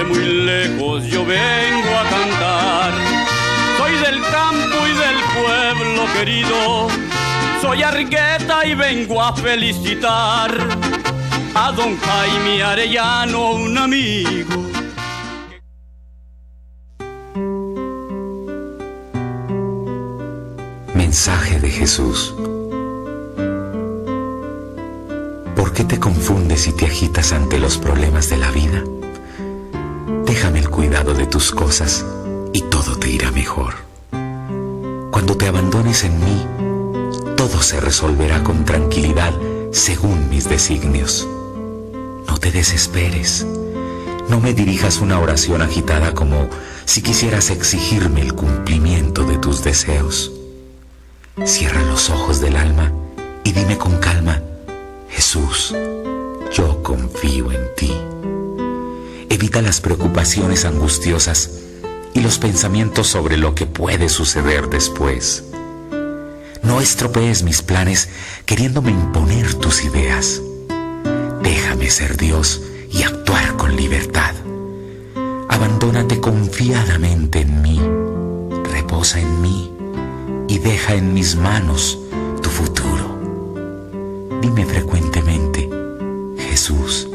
muy lejos yo vengo a cantar. Soy del campo y del pueblo querido, soy Argueta y vengo a felicitar a don Jaime Arellano, un amigo. Mensaje de Jesús. ¿Por qué te confundes y te agitas ante los problemas de la vida? Déjame el cuidado de tus cosas y todo te irá mejor. Cuando te abandones en mí, todo se resolverá con tranquilidad según mis designios. No te desesperes. No me dirijas una oración agitada como si quisieras exigirme el cumplimiento de tus deseos. Cierra los ojos del alma y dime con calma: Jesús, yo confío en ti. Evita las preocupaciones angustiosas y los pensamientos sobre lo que puede suceder después. No estropees mis planes queriéndome imponer tus ideas. Déjame ser Dios y actuar con libertad. Abandónate confiadamente en mí, reposa en mí y deja en mis manos tu futuro. Dime frecuentemente: Jesús,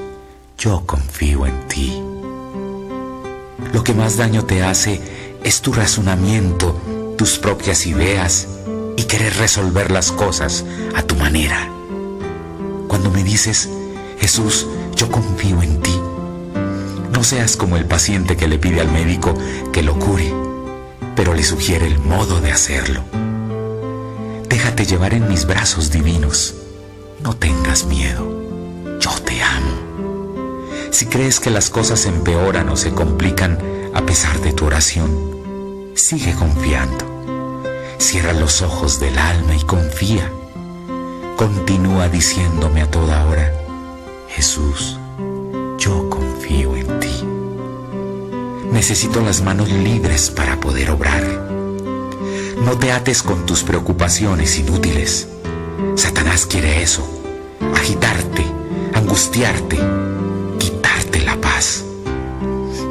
yo confío en ti. Lo que más daño te hace es tu razonamiento, tus propias ideas y querer resolver las cosas a tu manera. Cuando me dices: Jesús, yo confío en ti, no seas como el paciente que le pide al médico que lo cure, pero le sugiere el modo de hacerlo. Déjate llevar en mis brazos divinos. No tengas miedo, yo te amo. Si crees que las cosas empeoran o se complican a pesar de tu oración, sigue confiando. Cierra los ojos del alma y confía. Continúa diciéndome a toda hora: Jesús, yo confío en ti. Necesito las manos libres para poder obrar. No te ates con tus preocupaciones inútiles. Satanás quiere eso: agitarte, angustiarte, quitarte la paz.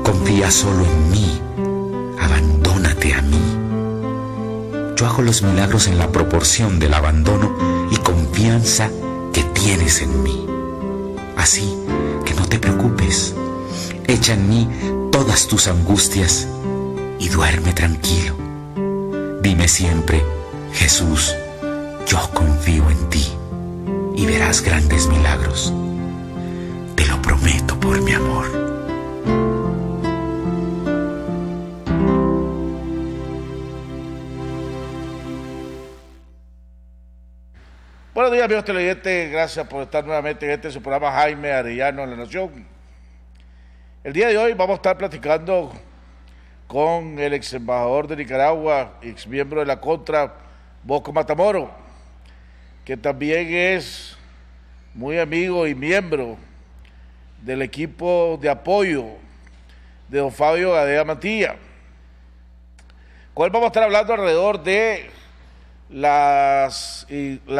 Confía solo en mí, abandónate a mí. Yo hago los milagros en la proporción del abandono y confianza que tienes en mí. Así que no te preocupes, echa en mí todas tus angustias y duerme tranquilo. Dime siempre: Jesús, yo confío en ti, y verás grandes milagros. Te lo prometo por mi amor. Buenos días, amigos televidentes, gracias por estar nuevamente en su programa Jaime Arellano en La Nación. El día de hoy vamos a estar platicando con el ex embajador de Nicaragua, ex miembro de la Contra, Bosco Matamoro, que también es muy amigo y miembro del equipo de apoyo de don Fabio Gadea Mantilla, con él vamos a estar hablando alrededor de la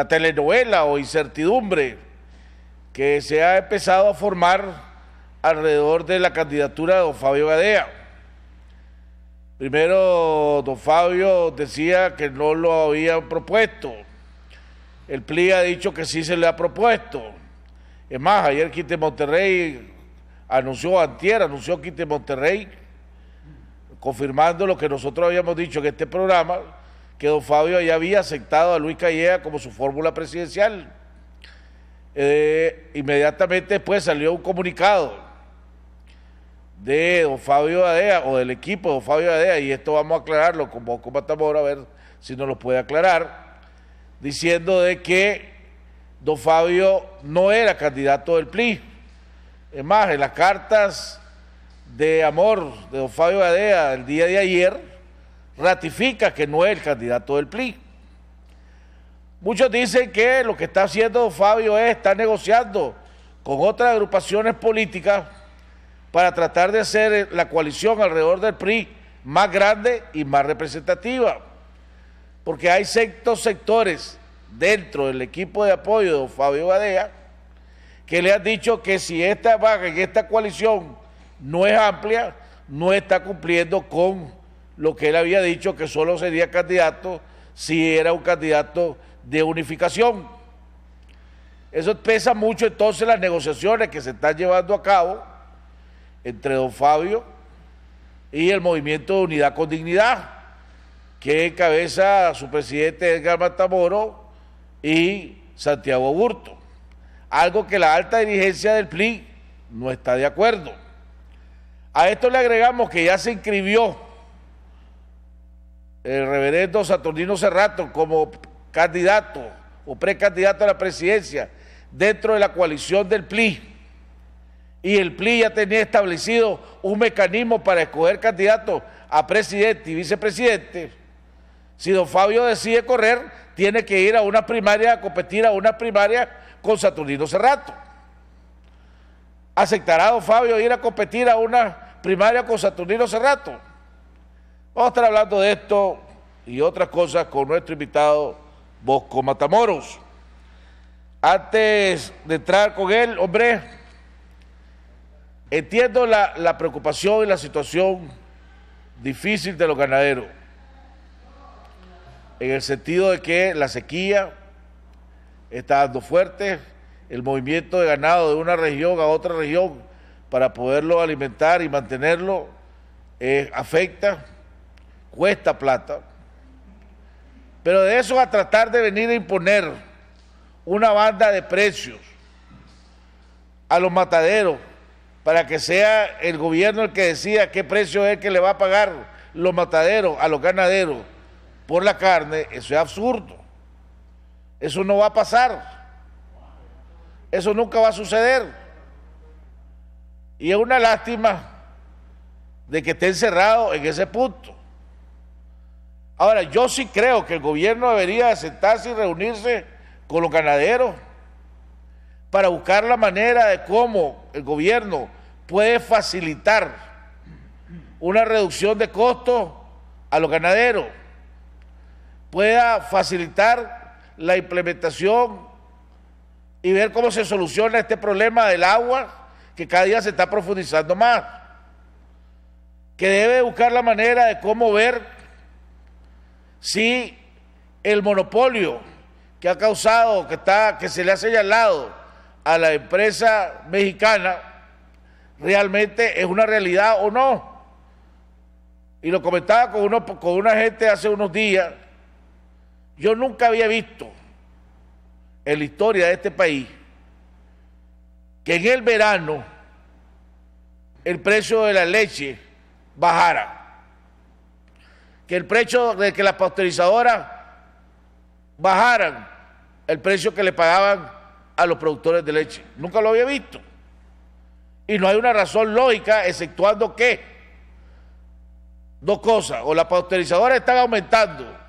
telenovela o incertidumbre que se ha empezado a formar alrededor de la candidatura de don Fabio Gadea. Primero, don Fabio decía que no lo habían propuesto. El PLI ha dicho que sí se le ha propuesto. Es más, ayer Quinte Monterrey anunció Quinte Monterrey, confirmando lo que nosotros habíamos dicho en este programa, que don Fabio ya había aceptado a Luis Calleja como su fórmula presidencial. Inmediatamente después salió un comunicado de don Fabio Gadea, o del equipo de don Fabio Gadea, y esto vamos a aclararlo con Bosco Matamoro, a ver si nos lo puede aclarar, diciendo de que don Fabio no era candidato del PLI. Es más, en las cartas de amor de don Fabio Gadea el día de ayer, ratifica que no es el candidato del PLI. Muchos dicen que lo que está haciendo don Fabio es estar negociando con otras agrupaciones políticas para tratar de hacer la coalición alrededor del PRI más grande y más representativa, porque hay ciertos sectores dentro del equipo de apoyo de don Fabio Gadea que le han dicho que si esta vaga en esta coalición no es amplia, no está cumpliendo con lo que él había dicho, que solo sería candidato si era un candidato de unificación. Eso pesa mucho entonces las negociaciones que se están llevando a cabo entre don Fabio y el Movimiento de Unidad con Dignidad, que encabeza su presidente Edgar Matamoros y Santiago Aburto, algo que la alta dirigencia del PLI no está de acuerdo. A esto le agregamos que ya se inscribió el reverendo Saturnino Cerrato como candidato o precandidato a la presidencia dentro de la coalición del PLI, y el PLI ya tenía establecido un mecanismo para escoger candidatos a presidente y vicepresidente. Si don Fabio decide correr, tiene que ir a una primaria, a competir a una primaria con Saturnino Cerrato. ¿Aceptará don Fabio ir a competir a una primaria con Saturnino Cerrato? Vamos a estar hablando de esto y otras cosas con nuestro invitado Bosco Matamoros. Antes de entrar con él, hombre, entiendo la preocupación y la situación difícil de los ganaderos, en el sentido de que la sequía está dando fuerte, el movimiento de ganado de una región a otra región para poderlo alimentar y mantenerlo afecta, cuesta plata, pero de eso a tratar de venir a imponer una banda de precios a los mataderos para que sea el gobierno el que decida qué precio es el que le va a pagar los mataderos a los ganaderos por la carne, eso es absurdo. Eso no va a pasar. Eso nunca va a suceder. Y es una lástima de que esté encerrado en ese punto. Ahora, yo sí creo que el gobierno debería sentarse y reunirse con los ganaderos para buscar la manera de cómo el gobierno puede facilitar una reducción de costos a los ganaderos, pueda facilitar la implementación y ver cómo se soluciona este problema del agua que cada día se está profundizando más, que debe buscar la manera de cómo ver si el monopolio que ha causado, que se le ha señalado a la empresa mexicana, realmente es una realidad o no. Y lo comentaba con una gente hace unos días. Yo nunca había visto en la historia de este país que en el verano el precio de la leche bajara, que el precio de que las pasteurizadoras bajaran el precio que le pagaban a los productores de leche. Nunca lo había visto. Y no hay una razón lógica, exceptuando que dos cosas: o las pasteurizadoras están aumentando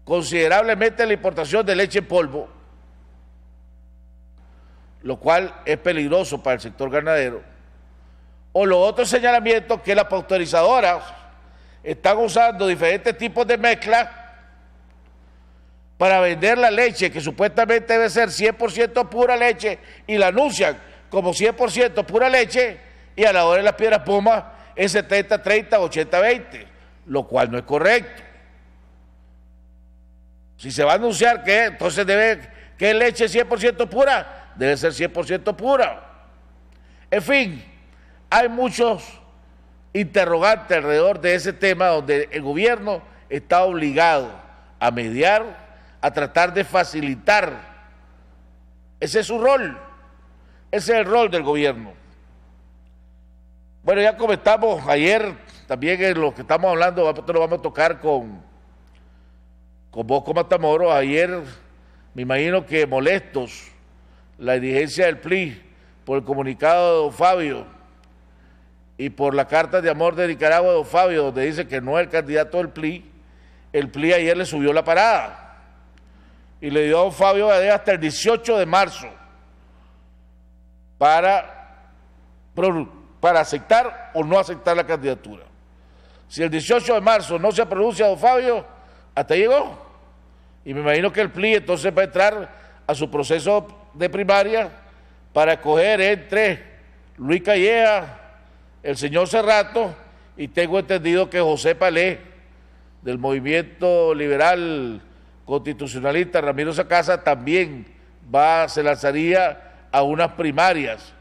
considerablemente la importación de leche en polvo, lo cual es peligroso para el sector ganadero, o los otros señalamientos que las pasteurizadoras están usando diferentes tipos de mezclas para vender la leche que supuestamente debe ser 100% pura leche, y la anuncian como 100% pura leche, y a la hora de las piedras pumas es 70-30, 80-20, lo cual no es correcto. Si se va a anunciar que entonces que es leche 100% pura, debe ser 100% pura. En fin, hay muchos interrogantes alrededor de ese tema, donde el gobierno está obligado a mediar, a tratar de facilitar. Ese es su rol, ese es el rol del gobierno. Bueno, ya comentamos ayer, también en lo que estamos hablando, nosotros lo vamos a tocar con Bosco Matamoros. Ayer me imagino que molestos la dirigencia del PLI por el comunicado de don Fabio y por la carta de amor de Nicaragua de don Fabio, donde dice que no es el candidato del PLI. El PLI ayer le subió la parada y le dio a don Fabio Badea hasta el 18 de marzo para aceptar o no aceptar la candidatura. Si el 18 de marzo no se pronuncia don Fabio, hasta llegó. Y me imagino que el PLI entonces va a entrar a su proceso de primaria para escoger entre Luis Calleja el señor Cerrato, y tengo entendido que José Palé, del Movimiento Liberal Constitucionalista Ramiro Sacasa, también se lanzaría a unas primarias.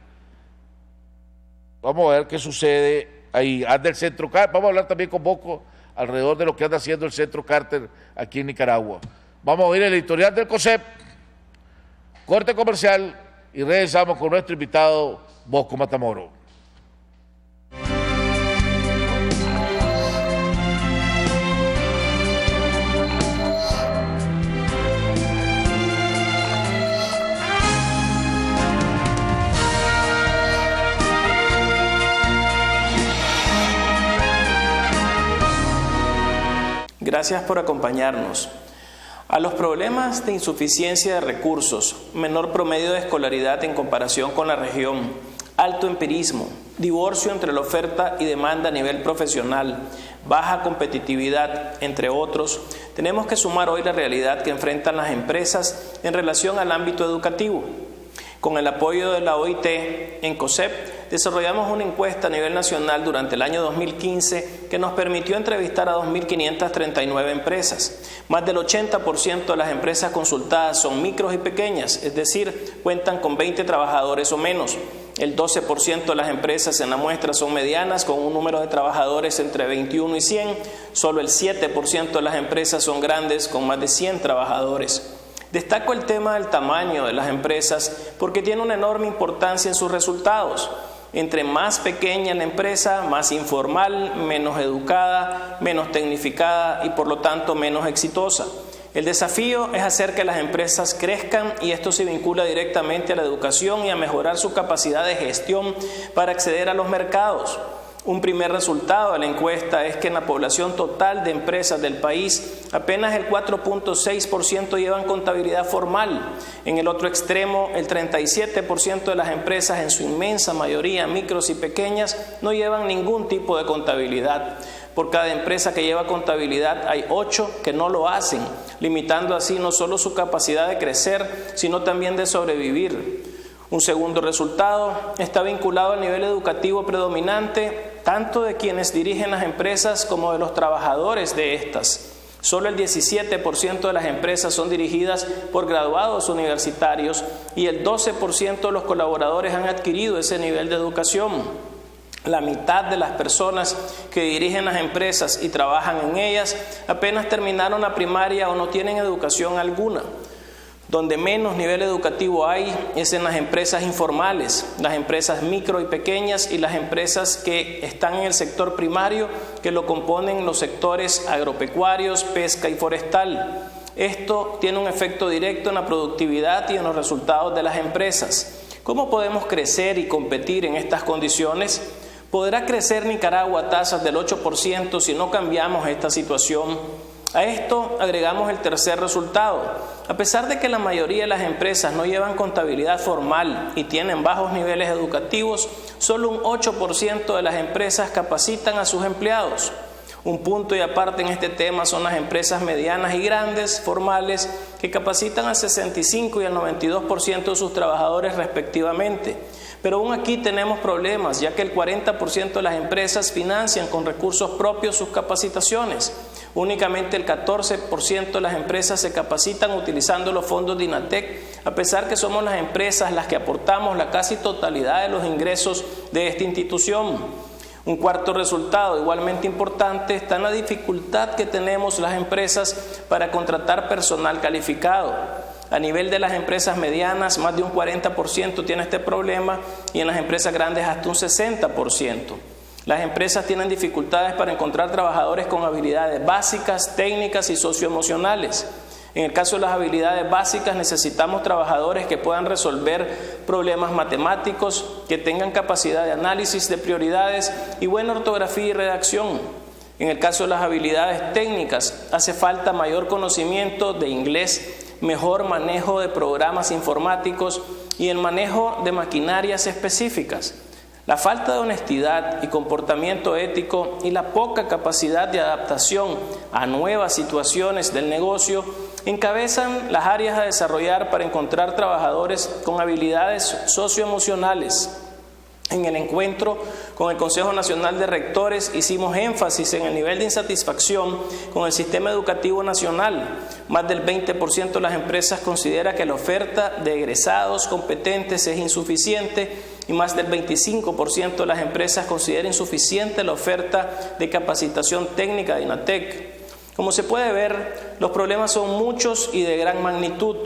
Vamos a ver qué sucede ahí. Anda el Centro Carter, vamos a hablar también con Boco alrededor de lo que anda haciendo el Centro Carter aquí en Nicaragua. Vamos a oír el editorial del COSEP, corte comercial, y regresamos con nuestro invitado Bosco Matamoro. Gracias por acompañarnos. A los problemas de insuficiencia de recursos, menor promedio de escolaridad en comparación con la región, alto empirismo, divorcio entre la oferta y demanda a nivel profesional, baja competitividad, entre otros, tenemos que sumar hoy la realidad que enfrentan las empresas en relación al ámbito educativo. Con el apoyo de la OIT en COSEP, desarrollamos una encuesta a nivel nacional durante el año 2015 que nos permitió entrevistar a 2.539 empresas. Más del 80% de las empresas consultadas son micros y pequeñas, es decir, cuentan con 20 trabajadores o menos. El 12% de las empresas en la muestra son medianas, con un número de trabajadores entre 21 y 100. Solo el 7% de las empresas son grandes, con más de 100 trabajadores. Destaco el tema del tamaño de las empresas porque tiene una enorme importancia en sus resultados. Entre más pequeña la empresa, más informal, menos educada, menos tecnificada y por lo tanto menos exitosa. El desafío es hacer que las empresas crezcan y esto se vincula directamente a la educación y a mejorar su capacidad de gestión para acceder a los mercados. Un primer resultado de la encuesta es que en la población total de empresas del país, apenas el 4.6% llevan contabilidad formal. En el otro extremo, el 37% de las empresas, en su inmensa mayoría micros y pequeñas, no llevan ningún tipo de contabilidad. Por cada empresa que lleva contabilidad hay 8 que no lo hacen, limitando así no solo su capacidad de crecer, sino también de sobrevivir. Un segundo resultado está vinculado al nivel educativo predominante, tanto de quienes dirigen las empresas como de los trabajadores de estas. Solo el 17% de las empresas son dirigidas por graduados universitarios y el 12% de los colaboradores han adquirido ese nivel de educación. La mitad de las personas que dirigen las empresas y trabajan en ellas apenas terminaron la primaria o no tienen educación alguna. Donde menos nivel educativo hay es en las empresas informales, las empresas micro y pequeñas y las empresas que están en el sector primario, que lo componen los sectores agropecuarios, pesca y forestal. Esto tiene un efecto directo en la productividad y en los resultados de las empresas. ¿Cómo podemos crecer y competir en estas condiciones? ¿Podrá crecer Nicaragua a tasas del 8% si no cambiamos esta situación? A esto agregamos el tercer resultado. A pesar de que la mayoría de las empresas no llevan contabilidad formal y tienen bajos niveles educativos, solo un 8% de las empresas capacitan a sus empleados. Un punto y aparte en este tema son las empresas medianas y grandes, formales, que capacitan al 65 y al 92% de sus trabajadores respectivamente. Pero aún aquí tenemos problemas, ya que el 40% de las empresas financian con recursos propios sus capacitaciones. Únicamente el 14% de las empresas se capacitan utilizando los fondos de INATEC, a pesar que somos las empresas las que aportamos la casi totalidad de los ingresos de esta institución. Un cuarto resultado igualmente importante está en la dificultad que tenemos las empresas para contratar personal calificado. A nivel de las empresas medianas, más de un 40% tiene este problema y en las empresas grandes hasta un 60%. Las empresas tienen dificultades para encontrar trabajadores con habilidades básicas, técnicas y socioemocionales. En el caso de las habilidades básicas necesitamos trabajadores que puedan resolver problemas matemáticos, que tengan capacidad de análisis de prioridades y buena ortografía y redacción. En el caso de las habilidades técnicas hace falta mayor conocimiento de inglés, mejor manejo de programas informáticos y el manejo de maquinarias específicas. La falta de honestidad y comportamiento ético y la poca capacidad de adaptación a nuevas situaciones del negocio encabezan las áreas a desarrollar para encontrar trabajadores con habilidades socioemocionales. En el encuentro con el Consejo Nacional de Rectores hicimos énfasis en el nivel de insatisfacción con el sistema educativo nacional. Más del 20% de las empresas considera que la oferta de egresados competentes es insuficiente y más del 25% de las empresas considera insuficiente la oferta de capacitación técnica de INATEC. Como se puede ver, los problemas son muchos y de gran magnitud.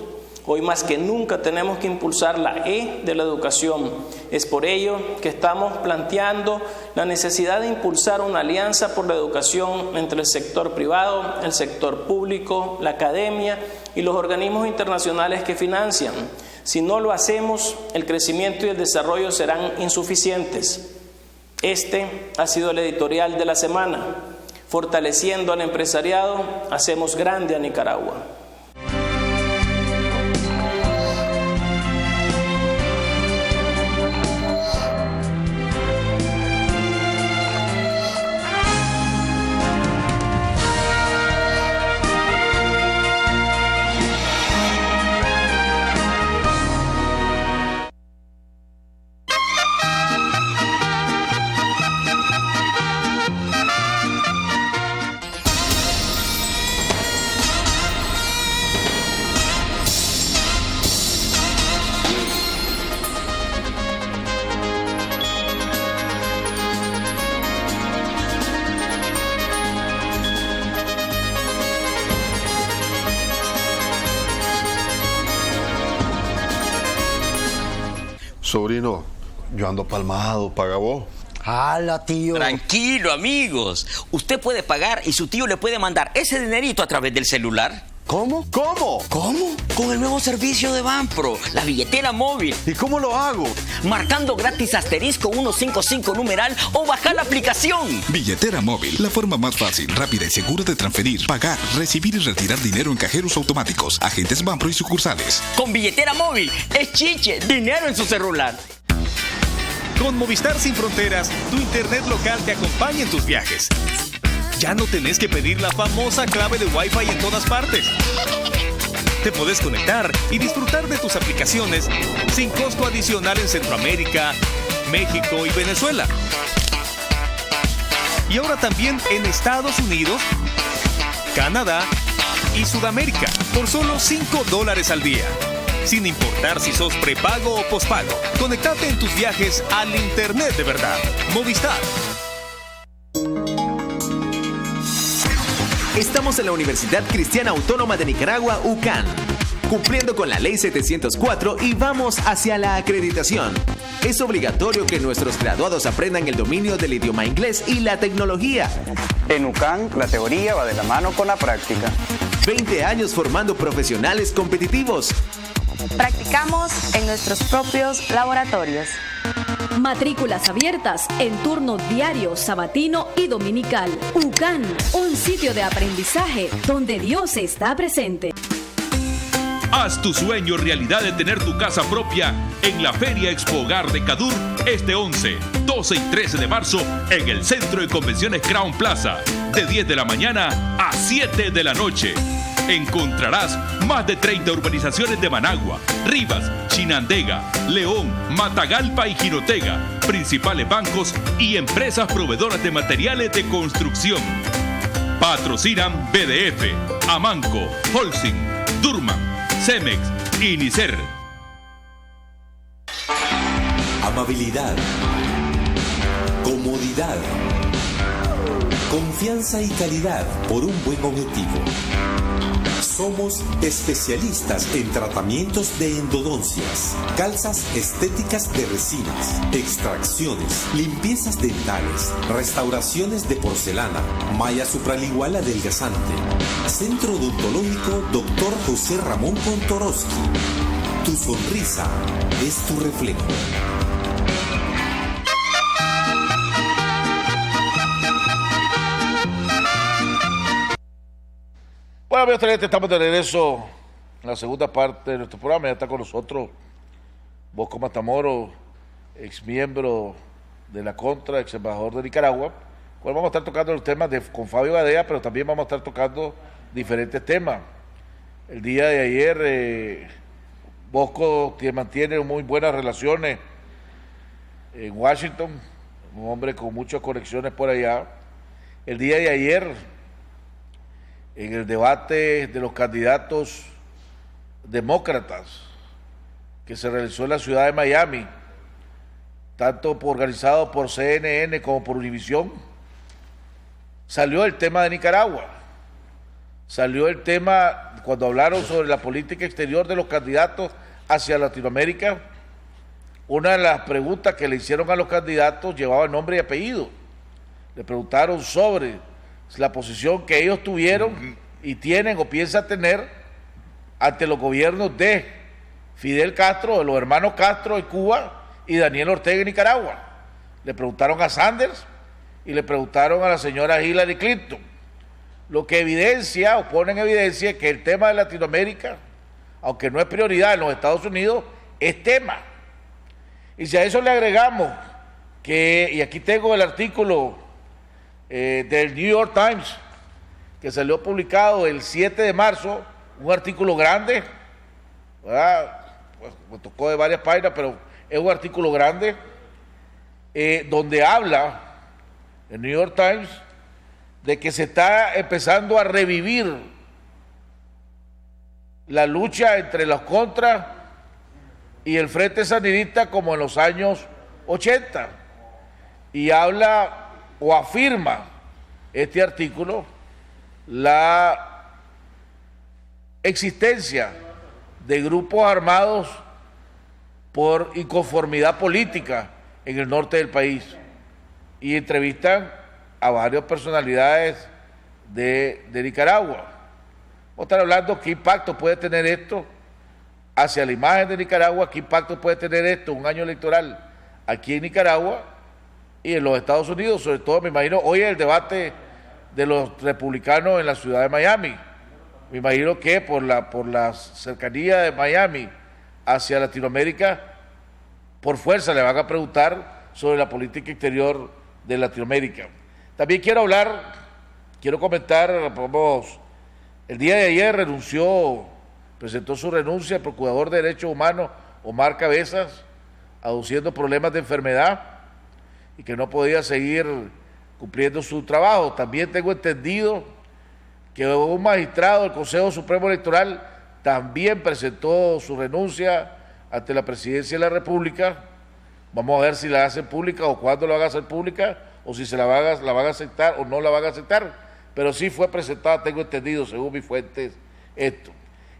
Hoy más que nunca tenemos que impulsar la E de la educación. Es por ello que estamos planteando la necesidad de impulsar una alianza por la educación entre el sector privado, el sector público, la academia y los organismos internacionales que financian. Si no lo hacemos, el crecimiento y el desarrollo serán insuficientes. Este ha sido el editorial de la semana. Fortaleciendo al empresariado, hacemos grande a Nicaragua. Sobrino, yo ando palmado, paga vos. ¡Hala, tío! Tranquilo, amigos. Usted puede pagar y su tío le puede mandar ese dinerito a través del celular. ¿Cómo? ¿Cómo? ¿Cómo? Con el nuevo servicio de Banpro, la billetera móvil. ¿Y cómo lo hago? Marcando gratis asterisco 155 numeral o bajar la aplicación. Billetera móvil, la forma más fácil, rápida y segura de transferir, pagar, recibir y retirar dinero en cajeros automáticos, agentes Banpro y sucursales. Con billetera móvil, es chiche, dinero en su celular. Con Movistar Sin Fronteras, tu internet local te acompaña en tus viajes. Ya no tenés que pedir la famosa clave de Wi-Fi en todas partes. Te podés conectar y disfrutar de tus aplicaciones sin costo adicional en Centroamérica, México y Venezuela. Y ahora también en Estados Unidos, Canadá y Sudamérica por solo $5 al día. Sin importar si sos prepago o pospago, conectate en tus viajes al internet de verdad. Movistar. Estamos en la Universidad Cristiana Autónoma de Nicaragua, UCAN, cumpliendo con la Ley 704 y vamos hacia la acreditación. Es obligatorio que nuestros graduados aprendan el dominio del idioma inglés y la tecnología. En UCAN, la teoría va de la mano con la práctica. 20 años formando profesionales competitivos. Practicamos en nuestros propios laboratorios. Matrículas abiertas en turno diario, sabatino y dominical. UCAN, un sitio de aprendizaje donde Dios está presente. Haz tu sueño realidad de tener tu casa propia en la Feria Expo Hogar de Cadur este 11, 12 y 13 de marzo en el Centro de Convenciones Crown Plaza, de 10 de la mañana a 7 de la noche. Encontrarás más de 30 urbanizaciones de Managua, Rivas, Chinandega, León, Matagalpa y Jinotega, principales bancos y empresas proveedoras de materiales de construcción. Patrocinan BDF, Amanco, Holcim, Durman, Cemex y Nicer. Amabilidad, comodidad, confianza y calidad por un buen objetivo. Somos especialistas en tratamientos de endodoncias, calzas estéticas de resinas, extracciones, limpiezas dentales, restauraciones de porcelana, malla supraligual adelgazante. Centro Odontológico Dr. José Ramón Kontorowski. Tu sonrisa es tu reflejo. Bueno, amigos televidentes, estamos de regreso en la segunda parte de nuestro programa. Ya está con nosotros Bosco Matamoro, ex miembro de la Contra, ex embajador de Nicaragua. Bueno, vamos a estar tocando los temas con Fabio Badea, pero también vamos a estar tocando diferentes temas. El día de ayer, Bosco mantiene muy buenas relaciones en Washington, un hombre con muchas conexiones por allá. El día de ayer, en el debate de los candidatos demócratas que se realizó en la ciudad de Miami, tanto organizado por CNN como por Univisión, salió el tema de Nicaragua, salió el tema cuando hablaron sobre la política exterior de los candidatos hacia Latinoamérica. Una de las preguntas que le hicieron a los candidatos llevaba nombre y apellido. Le preguntaron sobre la posición que ellos tuvieron y tienen o piensan tener ante los gobiernos de Fidel Castro, de los hermanos Castro en Cuba y Daniel Ortega en Nicaragua. Le preguntaron a Sanders y le preguntaron a la señora Hillary Clinton. Lo que evidencia o pone en evidencia que el tema de Latinoamérica, aunque no es prioridad en los Estados Unidos, es tema. Y si a eso le agregamos que, y aquí tengo el artículo del New York Times, que salió publicado el 7 de marzo, un artículo grande, ¿verdad? Pues, me tocó de varias páginas, pero es un artículo grande, donde habla el New York Times de que se está empezando a revivir la lucha entre los contras y el Frente Sandinista como en los años 80, y habla o afirma este artículo la existencia de grupos armados por inconformidad política en el norte del país, y entrevistan a varias personalidades de Nicaragua. Vamos a estar hablando qué impacto puede tener esto hacia la imagen de Nicaragua, qué impacto puede tener esto un año electoral aquí en Nicaragua y en los Estados Unidos, sobre todo me imagino hoy el debate de los republicanos en la ciudad de Miami. Me imagino que por la cercanía de Miami hacia Latinoamérica, por fuerza le van a preguntar sobre la política exterior de Latinoamérica. También quiero comentar, el día de ayer presentó su renuncia el Procurador de Derechos Humanos, Omar Cabezas, aduciendo problemas de enfermedad y que no podía seguir cumpliendo su trabajo. También tengo entendido que un magistrado del Consejo Supremo Electoral también presentó su renuncia ante la Presidencia de la República. Vamos a ver si la hacen pública o cuándo la van a hacer pública, o si se la van a aceptar o no la van a aceptar, pero sí fue presentada, tengo entendido, según mis fuentes, esto.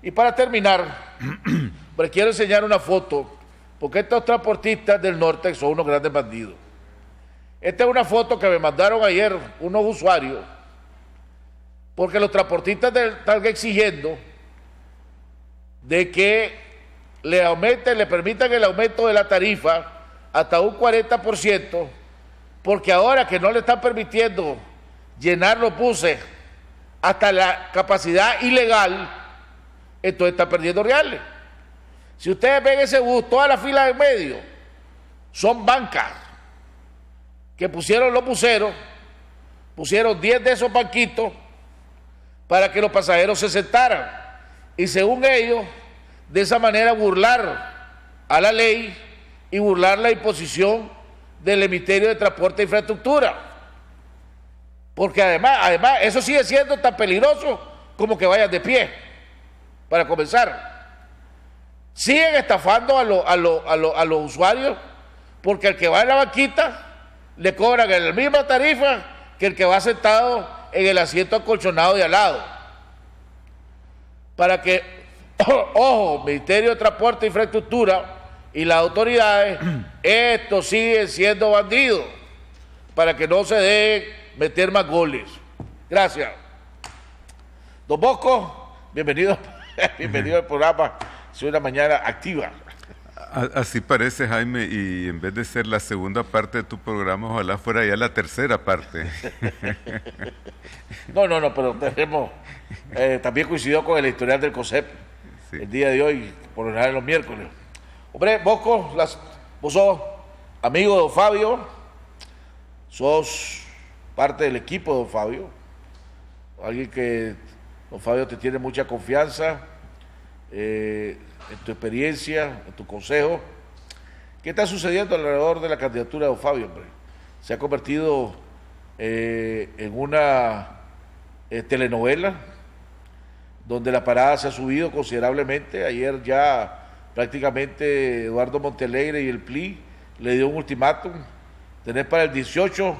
Y para terminar, pues quiero enseñar una foto, porque estos transportistas del norte son unos grandes bandidos. Esta es una foto que me mandaron ayer unos usuarios, porque los transportistas están exigiendo de que le permitan el aumento de la tarifa hasta un 40%, porque ahora que no le están permitiendo llenar los buses hasta la capacidad ilegal, entonces están perdiendo reales. Si ustedes ven ese bus, toda la fila en medio son bancas que pusieron los buceros, pusieron 10 de esos banquitos para que los pasajeros se sentaran, y según ellos, de esa manera burlar a la ley y burlar la imposición del Ministerio de Transporte e Infraestructura. Porque además eso sigue siendo tan peligroso como que vayan de pie, para comenzar. Siguen estafando a los usuarios, porque el que va en la banquita le cobran la misma tarifa que el que va sentado en el asiento acolchonado de al lado. Para que, ojo, Ministerio de Transporte e Infraestructura y las autoridades, estos siguen siendo bandidos, para que no se dejen meter más goles. Gracias. Don Bosco, bienvenido al programa. Es una mañana activa. Así parece, Jaime, y en vez de ser la segunda parte de tu programa, ojalá fuera ya la tercera parte. No, pero tenemos, también coincidió con el editorial del COSEP, sí, el día de hoy, por lo general los miércoles. Hombre, Bosco, vos sos amigo de don Fabio, sos parte del equipo de don Fabio, alguien que don Fabio te tiene mucha confianza, en tu experiencia, en tu consejo, ¿Qué está sucediendo alrededor de la candidatura de don Fabio, hombre? Se ha convertido en una telenovela donde la parada se ha subido considerablemente. Ayer ya prácticamente Eduardo Montealegre y el PLI le dio un ultimátum, tener para el 18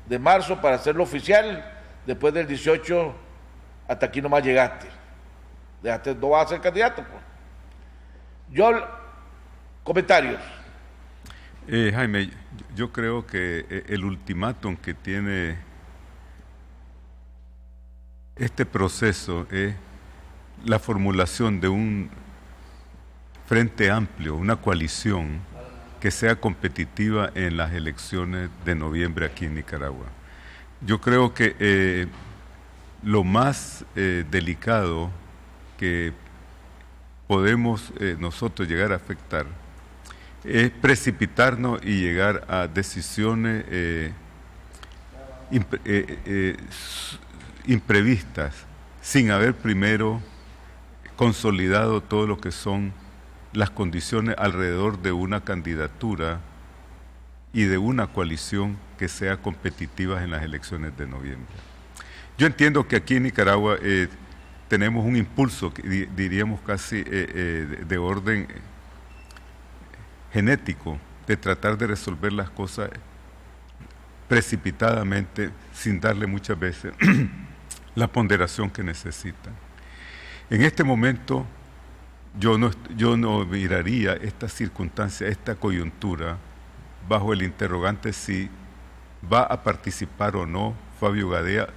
de marzo para hacerlo oficial. Después del 18 hasta aquí nomás llegaste, no vas a ser candidato, pues. Comentarios. Jaime, yo creo que el ultimátum que tiene este proceso es la formulación de un frente amplio, una coalición que sea competitiva en las elecciones de noviembre aquí en Nicaragua. Yo creo que lo más delicado que podemos nosotros llegar a afectar es precipitarnos y llegar a decisiones imprevistas sin haber primero consolidado todo lo que son las condiciones alrededor de una candidatura y de una coalición que sea competitiva en las elecciones de noviembre. Yo entiendo que aquí en Nicaragua tenemos un impulso, diríamos casi de orden genético, de tratar de resolver las cosas precipitadamente, sin darle muchas veces la ponderación que necesitan. En este momento, yo no miraría esta circunstancia, esta coyuntura, bajo el interrogante si va a participar o no Fabio Gadea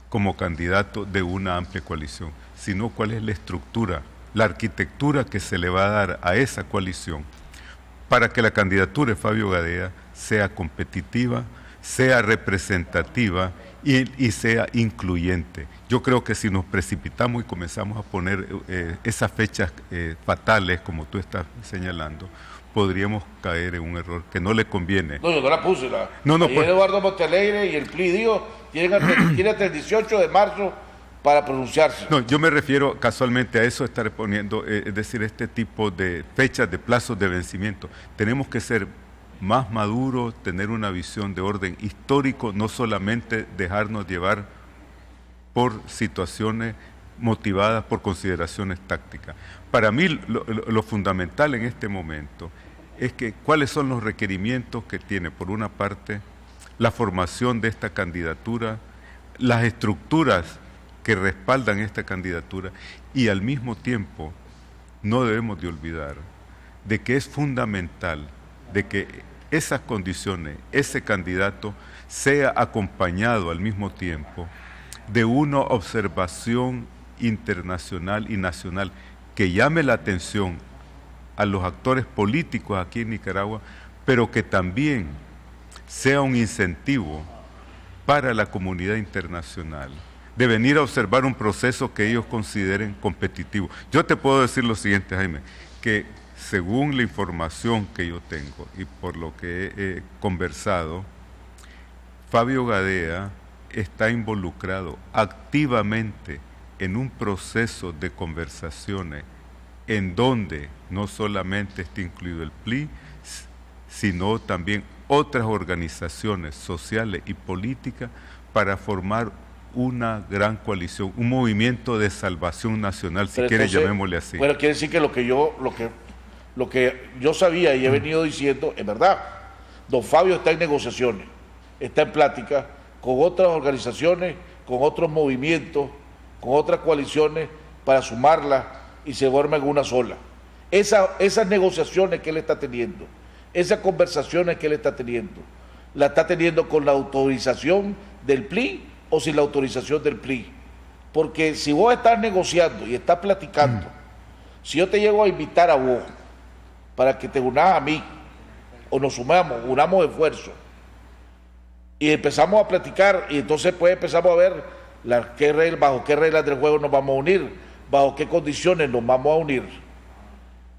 como candidato de una amplia coalición, sino cuál es la estructura, la arquitectura que se le va a dar a esa coalición para que la candidatura de Fabio Gadea sea competitiva, sea representativa y sea incluyente. Yo creo que si nos precipitamos y comenzamos a poner esas fechas fatales, como tú estás señalando, podríamos caer en un error que no le conviene. No, yo no la puse. Pues, Eduardo Montealegre y el PLI dijo, tienen hasta el 18 de marzo para pronunciarse. No, yo me refiero casualmente a eso, estar poniendo, es decir, este tipo de fechas, de plazos de vencimiento. Tenemos que ser más maduros, tener una visión de orden histórico, no solamente dejarnos llevar por situaciones motivadas por consideraciones tácticas. Para mí lo fundamental en este momento es que cuáles son los requerimientos que tiene, por una parte, la formación de esta candidatura, las estructuras que respaldan esta candidatura, y al mismo tiempo no debemos de olvidar de que es fundamental de que esas condiciones, ese candidato sea acompañado al mismo tiempo de una observación internacional y nacional que llame la atención a los actores políticos aquí en Nicaragua, pero que también sea un incentivo para la comunidad internacional de venir a observar un proceso que ellos consideren competitivo. Yo te puedo decir lo siguiente, Jaime, que según la información que yo tengo y por lo que he conversado, Fabio Gadea está involucrado activamente en un proceso de conversaciones en donde no solamente está incluido el PLI, sino también otras organizaciones sociales y políticas para formar una gran coalición, un movimiento de salvación nacional, si quieres llamémosle así. Bueno, quiere decir que lo que yo sabía y he venido diciendo es verdad. Don Fabio está en negociaciones, está en plática con otras organizaciones, con otros movimientos, con otras coaliciones para sumarlas y se formen en una sola. Esas negociaciones que él está teniendo, esas conversaciones que él está teniendo, la está teniendo con la autorización del PLI o sin la autorización del PLI. Porque si vos estás negociando y estás platicando, si yo te llego a invitar a vos para que te unas a mí, o nos unamos esfuerzos, y empezamos a platicar, y entonces pues empezamos a ver bajo qué reglas del juego nos vamos a unir, bajo qué condiciones nos vamos a unir,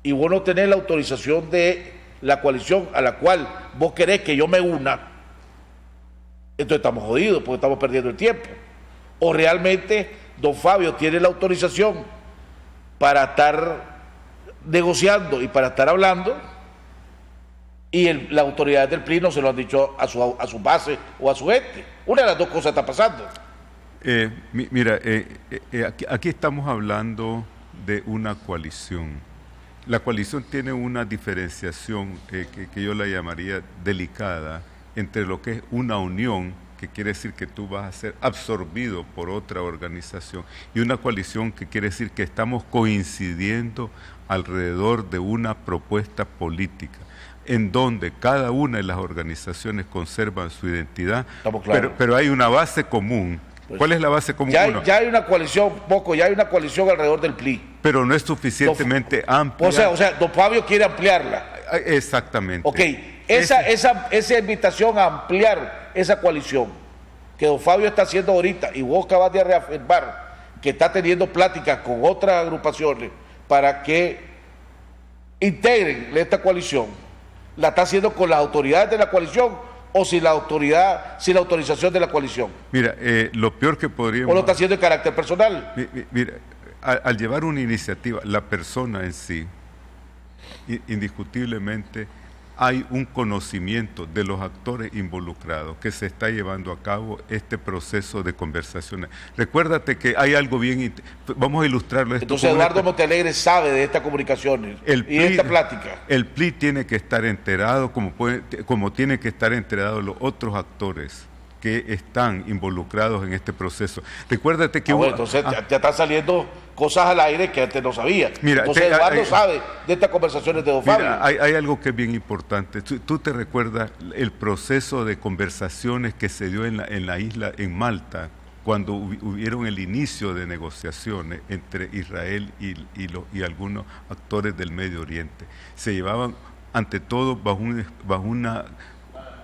y vos no tenés la autorización de la coalición a la cual vos querés que yo me una, entonces estamos jodidos porque estamos perdiendo el tiempo. O realmente don Fabio tiene la autorización para estar negociando y para estar hablando, y las autoridades del PLI no se lo han dicho a su base o a su gente. Una de las dos cosas está pasando. Mira, aquí estamos hablando de una coalición. La coalición tiene una diferenciación que yo la llamaría delicada entre lo que es una unión, que quiere decir que tú vas a ser absorbido por otra organización, y una coalición que quiere decir que estamos coincidiendo alrededor de una propuesta política, en donde cada una de las organizaciones conservan su identidad, pero hay una base común. Pues, ¿cuál es la base común? Ya hay una coalición, ya hay una coalición alrededor del PLI. Pero no es suficientemente amplia. O sea, don Fabio quiere ampliarla. Exactamente. Ok, esa invitación a ampliar esa coalición que don Fabio está haciendo ahorita, y vos acabas de reafirmar que está teniendo pláticas con otras agrupaciones para que integren esta coalición, ¿la está haciendo con las autoridades de la coalición o sin la autorización de la coalición? Mira, lo peor que podríamos... ¿O lo está haciendo en carácter personal? Mira, al llevar una iniciativa, la persona en sí, indiscutiblemente hay un conocimiento de los actores involucrados que se está llevando a cabo este proceso de conversaciones. Recuérdate que hay algo bien... Vamos a ilustrarlo. Entonces Eduardo Montealegre sabe de estas comunicaciones y de esta plática. El PLI tiene que estar enterado, como tienen que estar enterados los otros actores que están involucrados en este proceso. Recuérdate que... entonces ya están saliendo cosas al aire que antes no sabía. Mira, entonces Eduardo sabe de estas conversaciones de don Fabio. Hay algo que es bien importante. ¿Tú te recuerdas el proceso de conversaciones que se dio en la isla, en Malta, cuando hubieron el inicio de negociaciones entre Israel y algunos actores del Medio Oriente? Se llevaban, ante todo, bajo una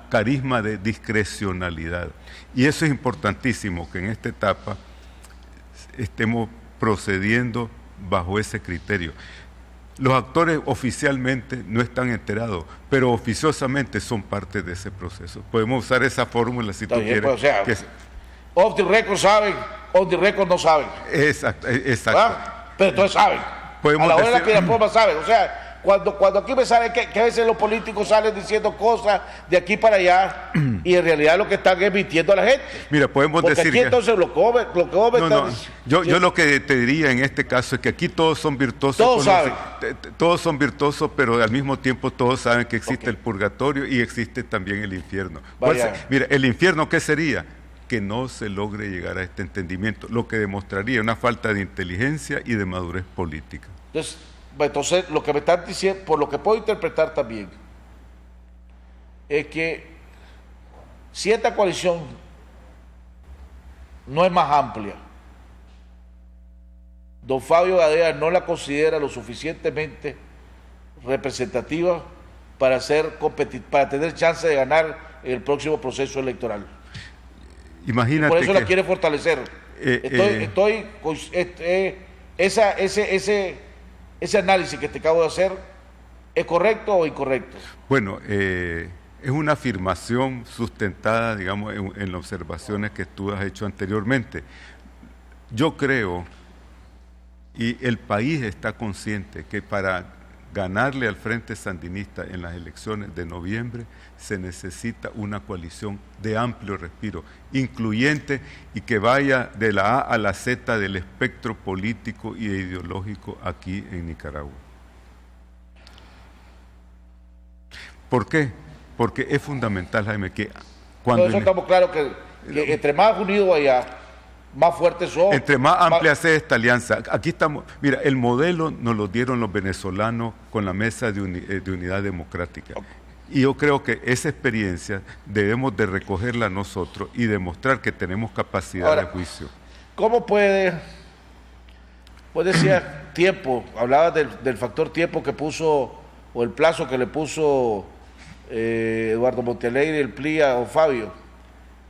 carisma de discrecionalidad. Y eso es importantísimo, que en esta etapa estemos procediendo bajo ese criterio. Los actores oficialmente no están enterados, pero oficiosamente son parte de ese proceso. Podemos usar esa fórmula si tú quieres. Pues, o sea, off the record saben, on the record no saben. Exacto. Pero entonces saben. A la hora de la que la forma saben. O sea, cuando aquí me sale que a veces los políticos salen diciendo cosas de aquí para allá y en realidad lo que están es mintiendo a la gente. Mira, podemos decir aquí entonces lo que vos yo lo que te diría en este caso es que aquí todos son virtuosos. Todos saben. Todos son virtuosos, pero al mismo tiempo todos saben que existe el purgatorio y existe también el infierno. Mira, el infierno, ¿qué sería? Que no se logre llegar a este entendimiento, lo que demostraría una falta de inteligencia y de madurez política. Entonces, lo que me están diciendo, por lo que puedo interpretar también, es que si esta coalición no es más amplia, don Fabio Gadea no la considera lo suficientemente representativa para tener chance de ganar el próximo proceso electoral. Imagínate. Y por eso la quiere fortalecer. Ese análisis que te acabo de hacer, ¿es correcto o incorrecto? Bueno, es una afirmación sustentada, digamos, en las observaciones que tú has hecho anteriormente. Yo creo, y el país está consciente, que para ganarle al Frente Sandinista en las elecciones de noviembre se necesita una coalición de amplio respiro, incluyente y que vaya de la A a la Z del espectro político y ideológico aquí en Nicaragua. ¿Por qué? Porque es fundamental, Jaime, que cuando... Por eso estamos claros que entre más unidos vaya, más fuertes son. Entre más amplia sea esta alianza. Aquí estamos, mira, el modelo nos lo dieron los venezolanos con la Mesa de Unidad Democrática. Y yo creo que esa experiencia debemos de recogerla nosotros y demostrar que tenemos capacidad de juicio. ¿Cómo puede? Pues decía tiempo, hablaba del factor tiempo que puso, o el plazo que le puso Eduardo Montealegre y el PLI a don Fabio.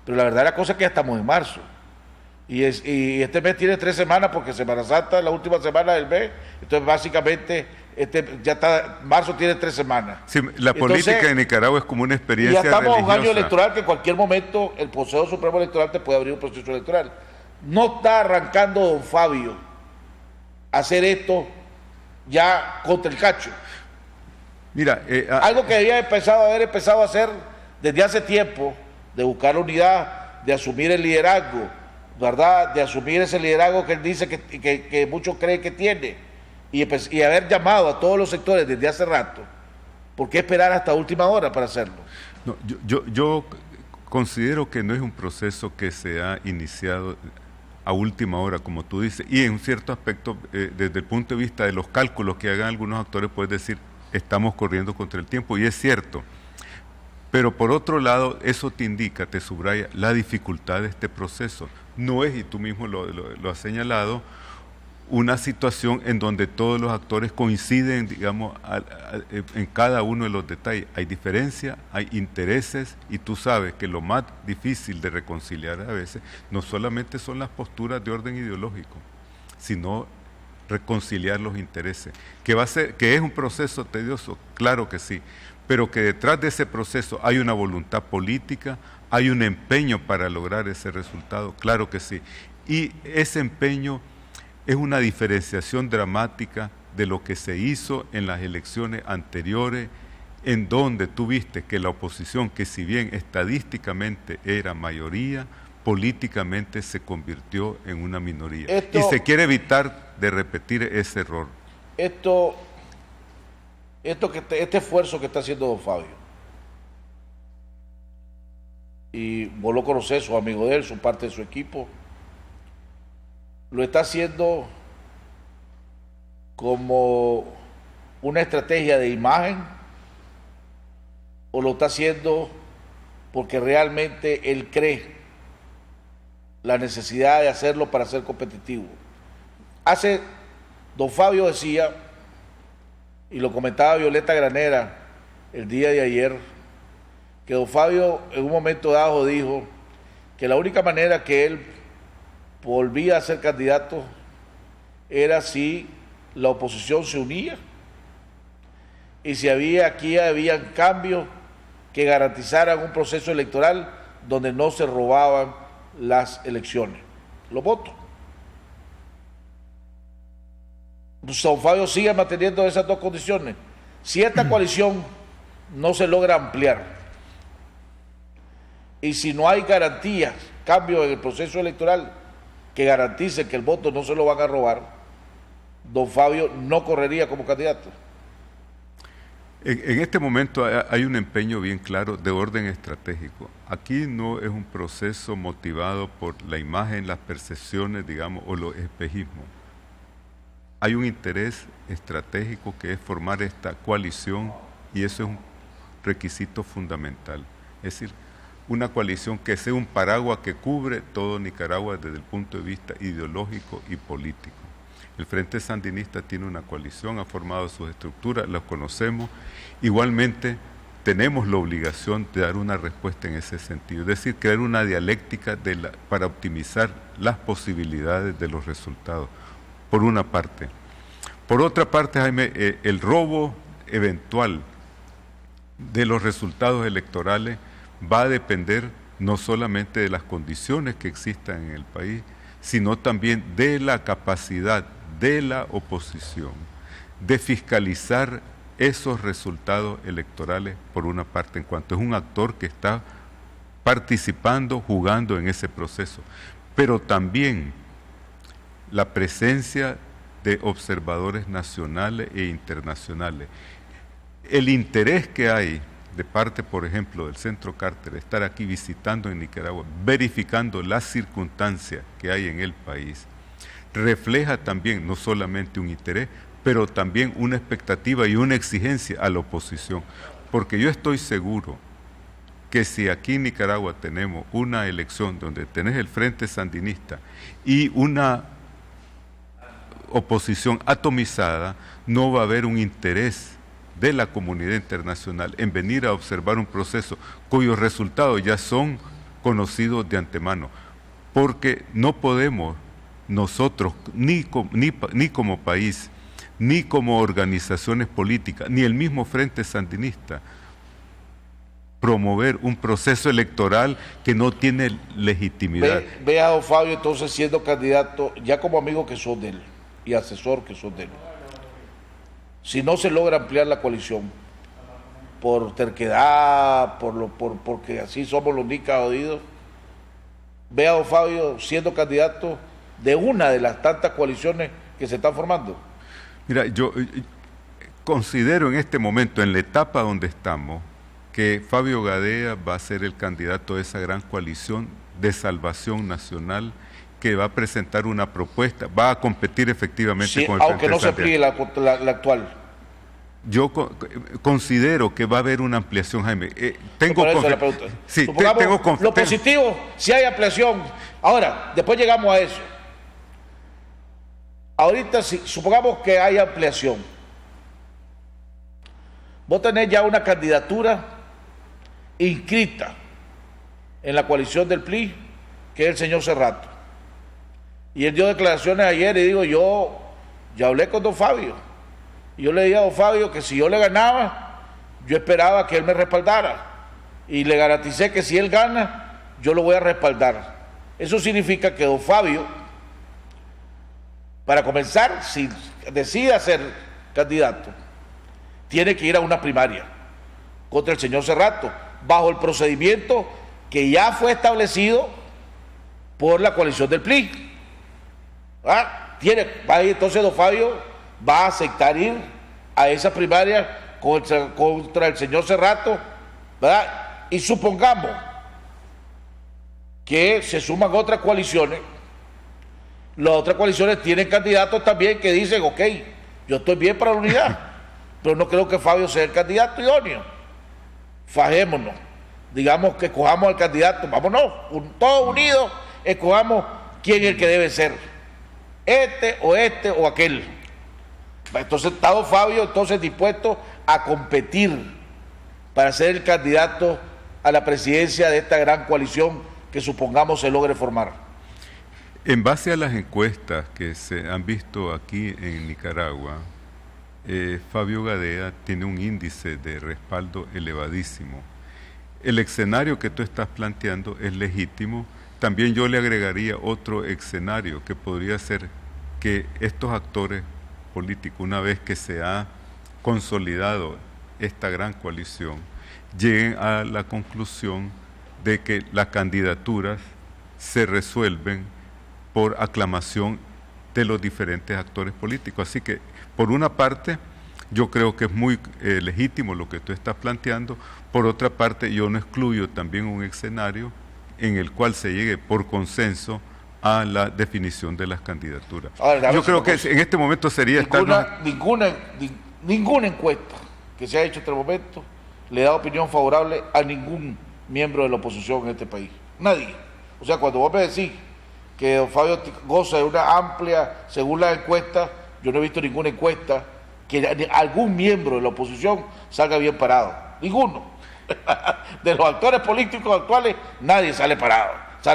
Pero la verdad la cosa es que ya estamos en marzo. Y este mes tiene 3 semanas porque Semana Santa es la última semana del mes. Entonces básicamente marzo tiene 3 semanas. Sí, la política de Nicaragua es como una experiencia religiosa. Ya estamos en un año electoral que en cualquier momento el Consejo Supremo Electoral te puede abrir un proceso electoral. No está arrancando don Fabio a hacer esto ya contra el cacho. Mira, algo que había haber empezado a hacer desde hace tiempo, de buscar la unidad, de asumir el liderazgo, ¿verdad? De asumir ese liderazgo que él dice que muchos creen que tiene, y haber llamado a todos los sectores desde hace rato. ¿Por qué esperar hasta última hora para hacerlo? No, yo considero que no es un proceso que se ha iniciado a última hora, como tú dices, y en un cierto aspecto, desde el punto de vista de los cálculos que hagan algunos actores, puedes decir, estamos corriendo contra el tiempo, y es cierto. Pero por otro lado, eso te indica, te subraya la dificultad de este proceso. No es, y tú mismo lo has señalado, una situación en donde todos los actores coinciden, digamos, en cada uno de los detalles. Hay diferencia, hay intereses, y tú sabes que lo más difícil de reconciliar a veces no solamente son las posturas de orden ideológico, sino reconciliar los intereses. Que es un proceso tedioso, claro que sí, pero que detrás de ese proceso hay una voluntad política, hay un empeño para lograr ese resultado, claro que sí. Y ese empeño es una diferenciación dramática de lo que se hizo en las elecciones anteriores, en donde tú viste que la oposición, que si bien estadísticamente era mayoría, políticamente se convirtió en una minoría. Y se quiere evitar de repetir ese error. Este esfuerzo que está haciendo don Fabio, y vos lo conocés, sos amigo de él, son parte de su equipo, lo está haciendo como una estrategia de imagen, o lo está haciendo porque realmente él cree la necesidad de hacerlo para ser competitivo. Don Fabio decía, y lo comentaba Violeta Granera el día de ayer, que don Fabio en un momento dado dijo que la única manera que él volvía a ser candidato era si la oposición se unía y si habían cambios que garantizaran un proceso electoral donde no se robaban las elecciones, los votos. Don Fabio sigue manteniendo esas dos condiciones. Si esta coalición no se logra ampliar y si no hay garantías, cambios en el proceso electoral que garanticen que el voto no se lo van a robar, don Fabio no correría como candidato. En este momento hay un empeño bien claro de orden estratégico. Aquí no es un proceso motivado por la imagen, las percepciones, digamos, o los espejismos. Hay un interés estratégico que es formar esta coalición, y eso es un requisito fundamental. Es decir, una coalición que sea un paraguas que cubre todo Nicaragua desde el punto de vista ideológico y político. El Frente Sandinista tiene una coalición, ha formado sus estructuras, las conocemos. Igualmente, tenemos la obligación de dar una respuesta en ese sentido, es decir, crear una dialéctica para optimizar las posibilidades de los resultados, por una parte. Por otra parte, Jaime, el robo eventual de los resultados electorales va a depender no solamente de las condiciones que existan en el país, sino también de la capacidad de la oposición de fiscalizar esos resultados electorales, por una parte, en cuanto es un actor que está participando, jugando en ese proceso, pero también la presencia de observadores nacionales e internacionales. El interés que hay de parte, por ejemplo, del Centro Carter, estar aquí visitando en Nicaragua, verificando las circunstancias que hay en el país, refleja también no solamente un interés, pero también una expectativa y una exigencia a la oposición. Porque yo estoy seguro que si aquí en Nicaragua tenemos una elección donde tenés el Frente Sandinista y una oposición atomizada, no va a haber un interés de la comunidad internacional en venir a observar un proceso cuyos resultados ya son conocidos de antemano, porque no podemos nosotros, ni como país, ni como organizaciones políticas, ni el mismo Frente Sandinista, promover un proceso electoral que no tiene legitimidad. Ve a don Fabio entonces siendo candidato, ya como amigo que sos de él y asesor que sos de él. Si no se logra ampliar la coalición, por terquedad, porque así somos los nicas jodidos, ve a don Fabio siendo candidato de una de las tantas coaliciones que se están formando? Mira, yo considero en este momento, en la etapa donde estamos, que Fabio Gadea va a ser el candidato de esa gran coalición de salvación nacional que va a presentar una propuesta, va a competir efectivamente sí, con el aunque Frente no se Santiago. pide la actual. Yo considero que va a haber una ampliación, Jaime. Tengo sí, lo positivo, si hay ampliación. Ahora, después llegamos a eso. Ahorita, si supongamos que hay ampliación, vos tenés ya una candidatura inscrita en la coalición del PLI, que es el señor Cerrato. Y él dio declaraciones ayer y digo, yo ya hablé con don Fabio. Y yo le dije a don Fabio que si yo le ganaba, yo esperaba que él me respaldara. Y le garanticé que si él gana, yo lo voy a respaldar. Eso significa que don Fabio, para comenzar, si decide ser candidato, tiene que ir a una primaria contra el señor Cerrato, bajo el procedimiento que ya fue establecido por la coalición del PLI. Entonces don Fabio va a aceptar ir a esa primaria contra el señor Cerrato, ¿verdad? Y supongamos que se suman otras coaliciones. Las otras coaliciones tienen candidatos también que dicen, ok, yo estoy bien para la unidad, pero no creo que Fabio sea el candidato idóneo. Fajémonos, digamos que escojamos al candidato, vámonos, todos unidos, escojamos quién es el que debe ser, este o aquel. Entonces está don Fabio dispuesto a competir para ser el candidato a la presidencia de esta gran coalición que supongamos se logre formar. En base a las encuestas que se han visto aquí en Nicaragua, Fabio Gadea tiene un índice de respaldo elevadísimo. El escenario que tú estás planteando es legítimo. También yo le agregaría otro escenario que podría ser que estos actores políticos, una vez que se ha consolidado esta gran coalición, lleguen a la conclusión de que las candidaturas se resuelven por aclamación de los diferentes actores políticos. Así que, por una parte, yo creo que es muy legítimo lo que tú estás planteando. Por otra parte, yo no excluyo también un escenario en el cual se llegue por consenso a la definición de las candidaturas. Ahora, yo creo que en este momento sería ninguna encuesta que se ha hecho hasta el momento le da opinión favorable a ningún miembro de la oposición en este país. Nadie. O sea, cuando vos me decís que don Fabio goza de una amplia, según las encuestas, yo no he visto ninguna encuesta que algún miembro de la oposición salga bien parado. Ninguno. De los actores políticos actuales, nadie sale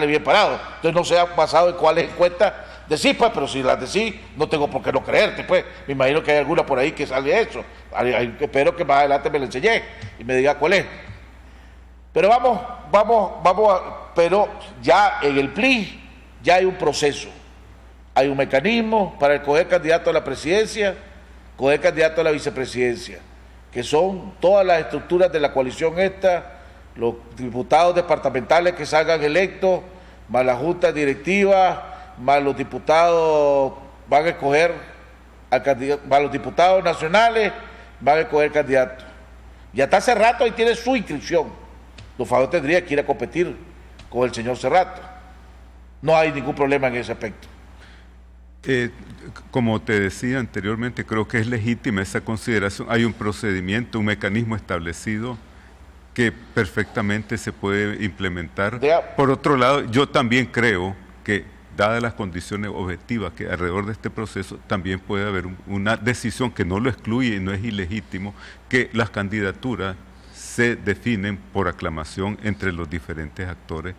bien parado. Entonces no se ha basado en cuáles encuestas decís, pues, pero si las decís, no tengo por qué no creerte, pues. Me imagino que hay alguna por ahí que sale eso. Espero que más adelante me la enseñé y me diga cuál es. Pero pero ya en el PLI ya hay un proceso, hay un mecanismo para escoger candidato a la presidencia, escoger candidato a la vicepresidencia, que son todas las estructuras de la coalición esta, los diputados departamentales que salgan electos, más la junta directiva, más los diputados van a escoger al candidato, más los diputados nacionales van a escoger candidatos. Ya está Cerrato, ahí tiene su inscripción. Don Fabio tendría que ir a competir con el señor Cerrato. No hay ningún problema en ese aspecto. Como te decía anteriormente, creo que es legítima esa consideración. Hay un procedimiento, un mecanismo establecido que perfectamente se puede implementar. Por otro lado, yo también creo que, dadas las condiciones objetivas que alrededor de este proceso, también puede haber una decisión que no lo excluye y no es ilegítimo, que las candidaturas se definen por aclamación entre los diferentes actores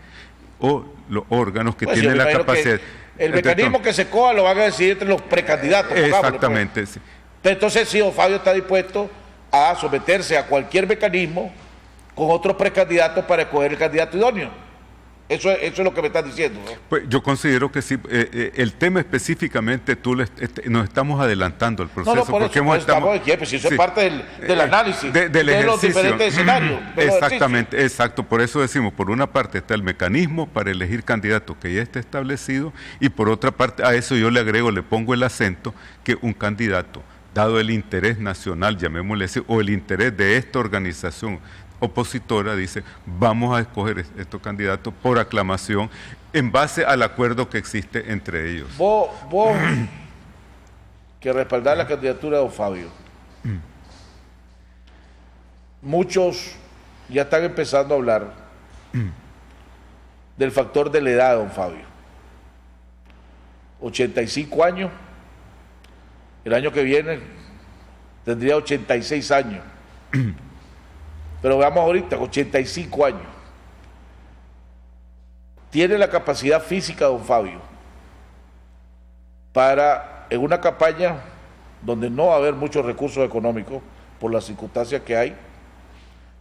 o los órganos que tienen la capacidad. El mecanismo que se coja lo van a decidir entre los precandidatos. Exactamente. Pues. Sí. Entonces, sí, don Fabio está dispuesto a someterse a cualquier mecanismo con otros precandidatos para escoger el candidato idóneo. Eso es lo que me estás diciendo, ¿no? Pues yo considero que sí. El tema específicamente nos estamos adelantando al proceso. No, por porque eso estamos aquí, pues si eso es parte del análisis de los diferentes escenarios. Exactamente, exacto. Por eso decimos, por una parte está el mecanismo para elegir candidatos que ya está establecido, y por otra parte a eso yo le agrego, le pongo el acento, que un candidato, dado el interés nacional, llamémosle así, o el interés de esta organización opositora, dice, vamos a escoger estos candidatos por aclamación en base al acuerdo que existe entre ellos. Vos que respaldás la candidatura de don Fabio, muchos ya están empezando a hablar del factor de la edad de don Fabio. 85 años, el año que viene tendría 86 años. Pero veamos ahorita, 85 años. Tiene la capacidad física don Fabio para, en una campaña donde no va a haber muchos recursos económicos por las circunstancias que hay,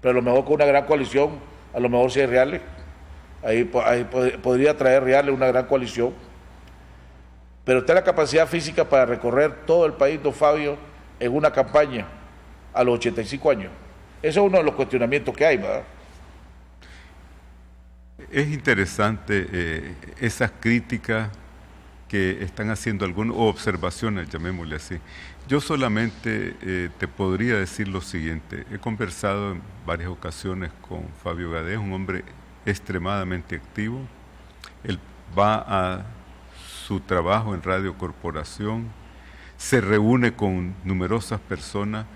pero a lo mejor con una gran coalición, a lo mejor si hay reales, ahí podría traer reales una gran coalición, pero tiene la capacidad física para recorrer todo el país don Fabio en una campaña a los 85 años. Ese es uno de los cuestionamientos que hay, ¿verdad? Es interesante esas críticas que están haciendo algunos, o observaciones, llamémosle así. Yo solamente te podría decir lo siguiente. He conversado en varias ocasiones con Fabio Gadea, un hombre extremadamente activo. Él va a su trabajo en Radio Corporación, se reúne con numerosas personas,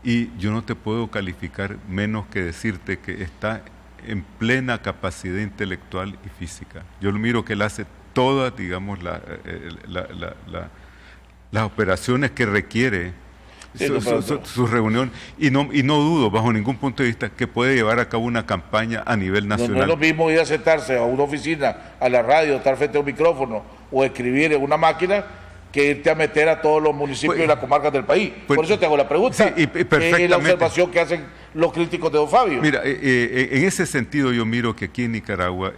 y yo no te puedo calificar menos que decirte que está en plena capacidad intelectual y física. Yo lo miro que él hace todas, digamos, las operaciones que requiere su reunión, y no dudo, bajo ningún punto de vista, que puede llevar a cabo una campaña a nivel nacional. No es lo mismo ir a sentarse a una oficina, a la radio, estar frente a un micrófono o escribir en una máquina, que irte a meter a todos los municipios y las comarcas del país. Por eso te hago la pregunta, sí, es la observación que hacen los críticos de don Fabio. Mira, en ese sentido yo miro que aquí en Nicaragua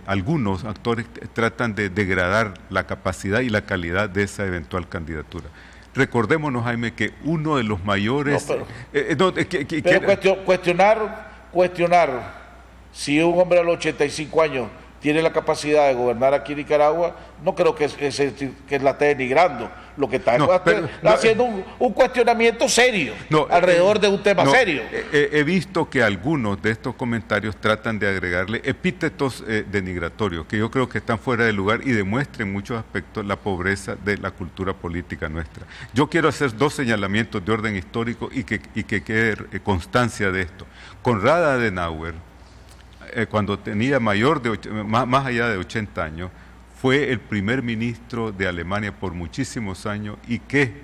algunos actores tratan de degradar la capacidad y la calidad de esa eventual candidatura. Recordémonos, Jaime, que uno de los mayores... cuestionar si un hombre a los 85 años tiene la capacidad de gobernar aquí en Nicaragua, no creo que la esté denigrando. Lo que está haciendo un cuestionamiento serio alrededor de un tema serio. He visto que algunos de estos comentarios tratan de agregarle epítetos denigratorios, que yo creo que están fuera de lugar y demuestran en muchos aspectos la pobreza de la cultura política nuestra. Yo quiero hacer dos señalamientos de orden histórico y que quede constancia de esto. Konrad Adenauer, cuando tenía más allá de 80 años, fue el primer ministro de Alemania por muchísimos años, y que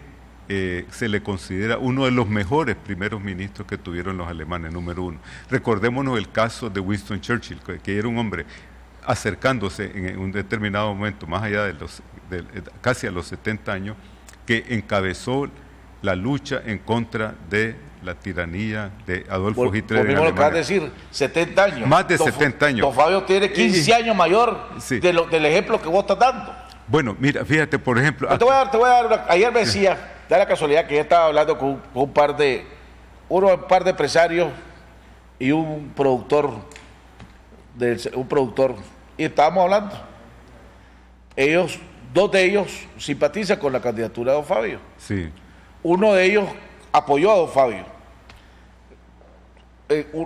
se le considera uno de los mejores primeros ministros que tuvieron los alemanes, número uno. Recordémonos el caso de Winston Churchill, que era un hombre acercándose en un determinado momento, más allá de casi a los 70 años, que encabezó la lucha en contra de la tiranía de Adolfo Hitler. Por mismo lo acabas de decir, 70 años. Más de 70 años. Don Fabio tiene 15 años mayor del ejemplo que vos estás dando. Bueno, mira, fíjate, por ejemplo... Te voy a dar ayer me decía, da la casualidad que yo estaba hablando con un par de empresarios y un productor, y estábamos hablando. Dos de ellos simpatizan con la candidatura de don Fabio. Sí. Uno de ellos apoyó a don Fabio.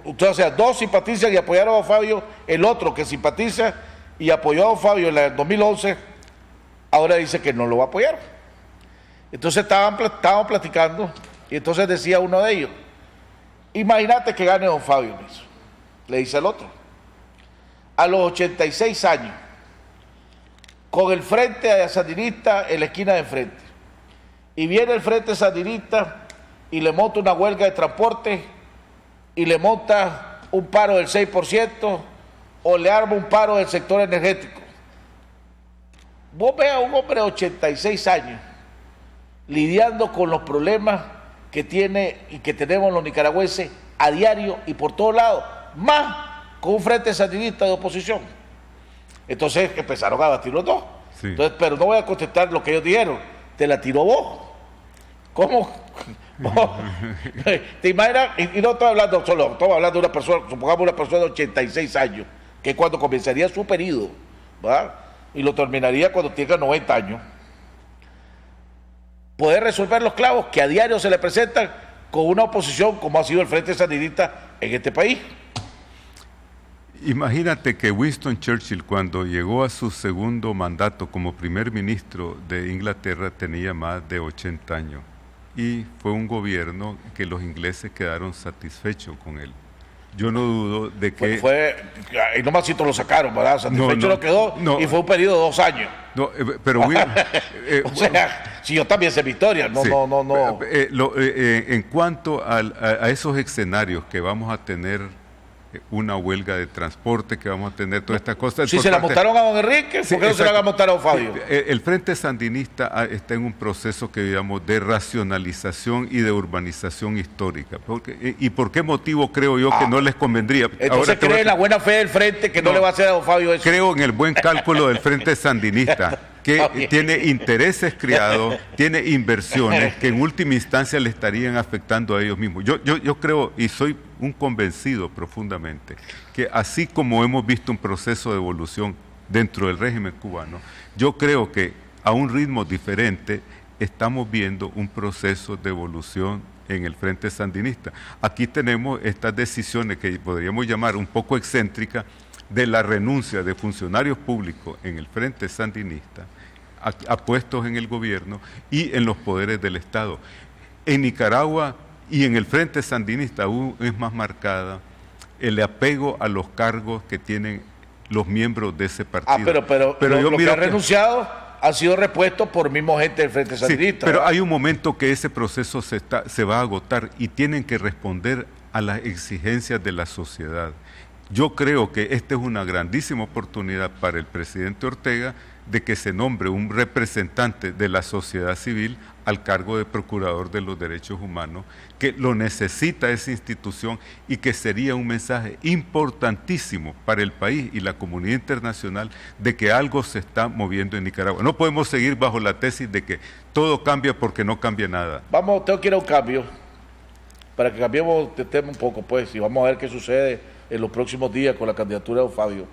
O sea, dos simpatizan y apoyaron a don Fabio. El otro que simpatiza y apoyó a don Fabio en el 2011, ahora dice que no lo va a apoyar. Entonces estábamos platicando, y entonces decía uno de ellos, imagínate que gane don Fabio, le dice al otro, a los 86 años, con el frente sandinista en la esquina de enfrente, y viene el frente sandinista y le monta una huelga de transporte y le monta un paro del 6% o le arma un paro del sector energético. Vos ves a un hombre de 86 años lidiando con los problemas que tiene y que tenemos los nicaragüenses a diario y por todos lados, más con un frente sandinista de oposición. Entonces empezaron a batir los dos. Sí. Entonces, pero no voy a contestar lo que ellos dijeron. Te la tiró vos. ¿Cómo? ¿Te imaginas? Y no estoy hablando solo, estoy hablando de una persona, supongamos una persona de 86 años, que cuando comenzaría su periodo, ¿verdad? Y lo terminaría cuando tenga 90 años. Poder resolver los clavos que a diario se le presentan con una oposición como ha sido el Frente Sandinista en este país. Imagínate que Winston Churchill, cuando llegó a su segundo mandato como primer ministro de Inglaterra, tenía más de 80 años. Y fue un gobierno que los ingleses quedaron satisfechos con él. Yo no dudo de que... y no más lo sacaron, ¿verdad? Satisfecho lo quedó, y fue un periodo de 2 años. No, pero... o sea, si yo también sé mi historia, no. En cuanto a esos escenarios que vamos a tener una huelga de transporte, que vamos a tener todas estas cosas... Si se la montaron a don Enrique, ¿por qué no se la van a montar a don Fabio? El Frente Sandinista está en un proceso que digamos de racionalización y de urbanización histórica. ¿Y por qué motivo creo yo que no les convendría? Entonces cree en la buena fe del Frente que no le va a hacer a don Fabio eso. Creo en el buen cálculo del Frente Sandinista, que tiene intereses creados, tiene inversiones que en última instancia le estarían afectando a ellos mismos. Yo creo, y soy un convencido profundamente, que así como hemos visto un proceso de evolución dentro del régimen cubano, yo creo que a un ritmo diferente estamos viendo un proceso de evolución en el Frente Sandinista. Aquí tenemos estas decisiones que podríamos llamar un poco excéntricas de la renuncia de funcionarios públicos en el Frente Sandinista a puestos en el gobierno y en los poderes del Estado. En Nicaragua y en el Frente Sandinista aún es más marcada el apego a los cargos que tienen los miembros de ese partido. Pero yo lo que ha renunciado ha sido repuesto por mismo gente del Frente Sandinista. Sí, pero hay un momento que ese proceso se va a agotar y tienen que responder a las exigencias de la sociedad. Yo creo que esta es una grandísima oportunidad para el presidente Ortega de que se nombre un representante de la sociedad civil al cargo de Procurador de los Derechos Humanos, que lo necesita esa institución y que sería un mensaje importantísimo para el país y la comunidad internacional de que algo se está moviendo en Nicaragua. No podemos seguir bajo la tesis de que todo cambia porque no cambia nada. Tengo que ir a un cambio, para que cambiemos de tema un poco, pues, y vamos a ver qué sucede en los próximos días con la candidatura de don Fabio.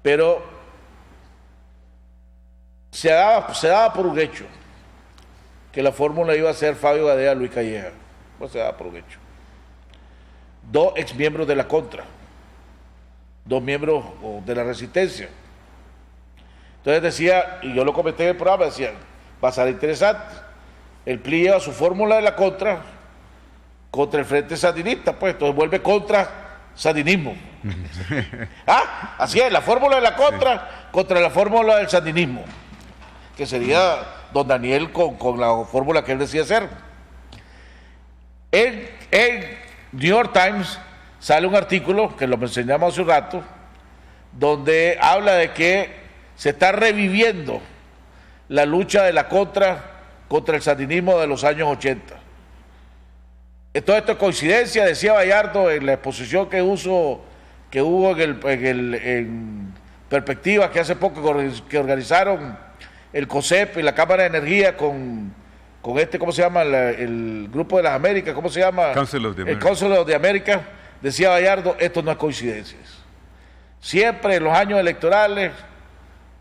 Pero se daba por un hecho que la fórmula iba a ser Fabio Gadea, Luis Calleja. Pues se daba por un hecho. 2 exmiembros de la Contra, 2 miembros de la Resistencia. Entonces decía, y yo lo comenté en el programa, decía, va a ser interesante. El PLI lleva su fórmula de la Contra contra el Frente Sandinista, pues entonces vuelve contra sandinismo. Así es, la fórmula de la contra la fórmula del sandinismo, que sería don Daniel con la fórmula que él decía hacer. En New York Times sale un artículo, que lo mencionamos hace un rato, donde habla de que se está reviviendo la lucha de la contra el sandinismo de los años 80. Todo esto es coincidencia, decía Bayardo en la exposición que hubo en Perspectiva, que hace poco que organizaron el COSEP y la Cámara de Energía con ¿cómo se llama? El Grupo de las Américas, ¿cómo se llama? Council of the Americas. El Council of the Americas. Decía Bayardo, esto no es coincidencia. Siempre en los años electorales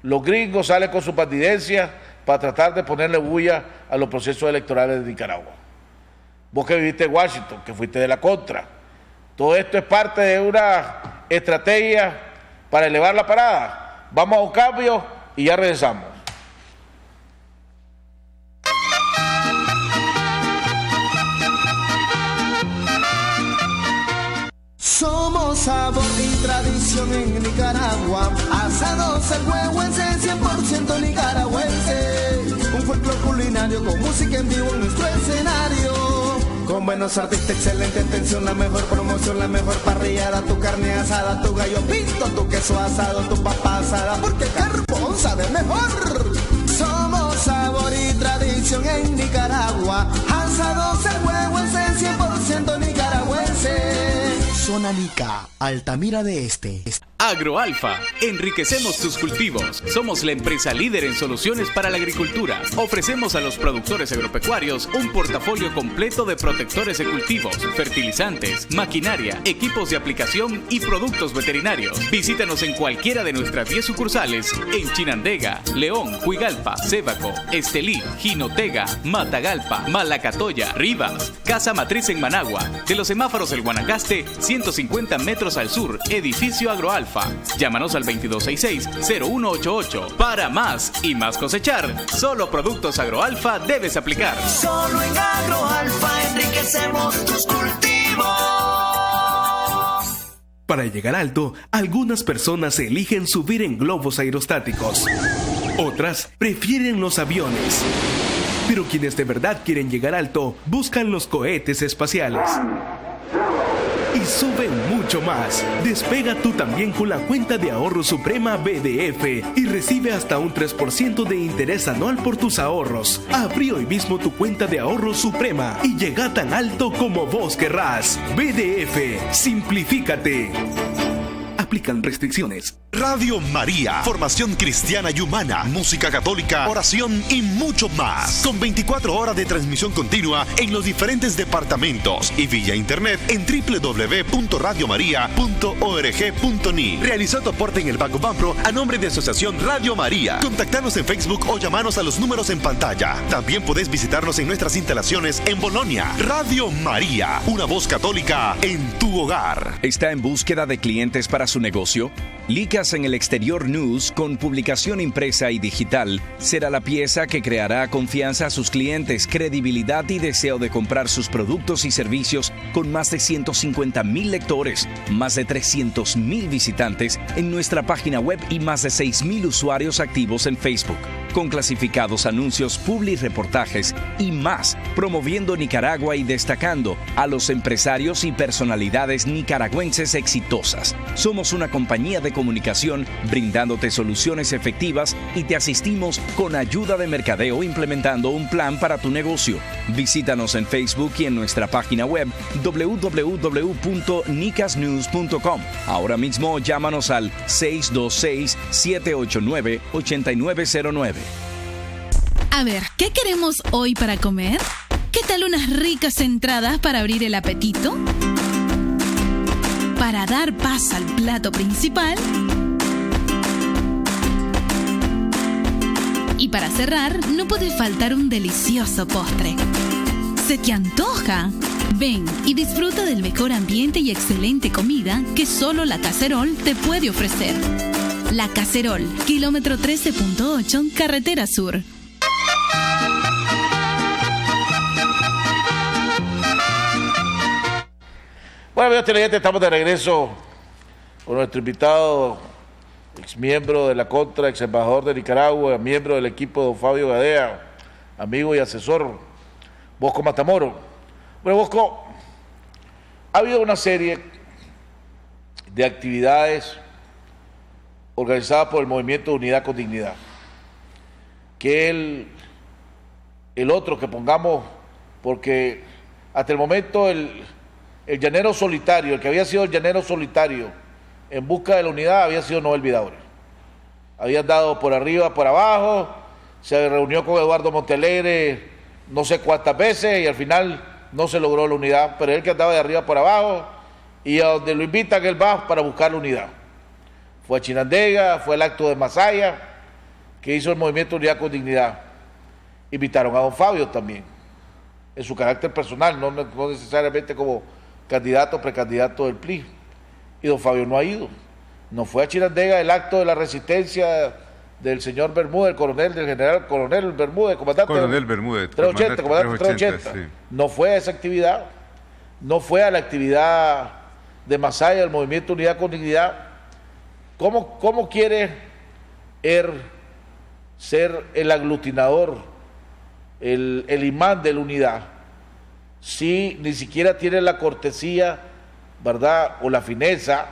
los gringos salen con su bandidencia para tratar de ponerle bulla a los procesos electorales de Nicaragua. Vos que viviste en Washington, que fuiste de la Contra, todo esto es parte de una estrategia para elevar la parada. Vamos a un cambio y ya regresamos. Somos sabor y tradición en Nicaragua, asados el huehuense, 100% nicaragüense. Un folclore culinario con música en vivo en nuestro escenario. Con buenos artistas, excelente atención, la mejor promoción, la mejor parrillada, tu carne asada, tu gallo pinto, tu queso asado, tu papa asada, porque carbón sabe mejor. Somos sabor y tradición en Nicaragua, asados el huehuense, 100% nicaragüense. Zona Nica, Altamira de Este. Agroalfa, enriquecemos tus cultivos. Somos la empresa líder en soluciones para la agricultura. Ofrecemos a los productores agropecuarios un portafolio completo de protectores de cultivos, fertilizantes, maquinaria, equipos de aplicación y productos veterinarios. Visítanos en cualquiera de nuestras 10 sucursales en Chinandega, León, Huigalpa, Sébaco, Estelí, Jinotega, Matagalpa, Malacatoya, Rivas, Casa Matriz en Managua, de los semáforos del Guanacaste, 150 metros al sur, edificio Agroalfa. Llámanos al 2266-0188. Para más y más cosechar, solo productos Agroalfa debes aplicar. Solo en Agroalfa enriquecemos tus cultivos. Para llegar alto, algunas personas eligen subir en globos aerostáticos. Otras prefieren los aviones. Pero quienes de verdad quieren llegar alto, buscan los cohetes espaciales. Y suben mucho más. Despega tú también con la cuenta de ahorro Suprema BDF y recibe hasta un 3% de interés anual por tus ahorros. Abrí hoy mismo tu cuenta de ahorro Suprema y llega tan alto como vos querrás. BDF, simplifícate. Aplican restricciones. Radio María, formación cristiana y humana, música católica, oración y mucho más. Con 24 horas de transmisión continua en los diferentes departamentos y vía internet en www.radiomaria.org.ni. Realiza tu aporte en el Banco Banpro a nombre de Asociación Radio María. Contactanos en Facebook o llamanos a los números en pantalla. También podés visitarnos en nuestras instalaciones en Bolonia. Radio María, una voz católica en tu hogar. ¿Está en búsqueda de clientes para su negocio? Licas en el Exterior News, con publicación impresa y digital, será la pieza que creará confianza a sus clientes, credibilidad y deseo de comprar sus productos y servicios, con más de 150,000 lectores, más de 300,000 visitantes en nuestra página web y más de 6,000 usuarios activos en Facebook, con clasificados anuncios, publireportajes y más, promoviendo Nicaragua y destacando a los empresarios y personalidades nicaragüenses exitosas. Somos una compañía de comunicación brindándote soluciones efectivas y te asistimos con ayuda de mercadeo implementando un plan para tu negocio. Visítanos en Facebook y en nuestra página web www.nicasnews.com. Ahora mismo llámanos al 626-789-8909. A ver, ¿qué queremos hoy para comer? ¿Qué tal unas ricas entradas para abrir el apetito? Para dar paz al plato principal. Y para cerrar, no puede faltar un delicioso postre. ¿Se te antoja? Ven y disfruta del mejor ambiente y excelente comida que solo La Cacerol te puede ofrecer. La Cacerol, kilómetro 13.8, Carretera Sur. Bueno, amigos televidentes, estamos de regreso con nuestro invitado, ex miembro de la Contra, ex embajador de Nicaragua, miembro del equipo de don Fabio Gadea, amigo y asesor, Bosco Matamoro. Bueno, Bosco, ha habido una serie de actividades organizadas por el Movimiento de Unidad con Dignidad, que el otro que pongamos, porque hasta el momento el llanero solitario, el que había sido el llanero solitario en busca de la unidad, había sido Noel Vidaurre. Había andado por arriba, por abajo, se reunió con Eduardo Montealegre no sé cuántas veces y al final no se logró la unidad, pero él que andaba de arriba por abajo y a donde lo invitan él va para buscar la unidad. Fue a Chinandega, fue el acto de Masaya que hizo el Movimiento de Unidad con Dignidad. Invitaron a don Fabio también, en su carácter personal, no necesariamente como candidato o precandidato del PLI, y don Fabio no ha ido, no fue a Chinandega el acto de la resistencia del señor Bermúdez, del general coronel Bermúdez, comandante Coronel Bermúdez, 380, comandante 380, sí. No fue a esa actividad, no fue a la actividad de Masaya del Movimiento Unidad con Dignidad. ¿Cómo quiere ser el aglutinador, el imán de la unidad, si ni siquiera tiene la cortesía, ¿verdad?, o la fineza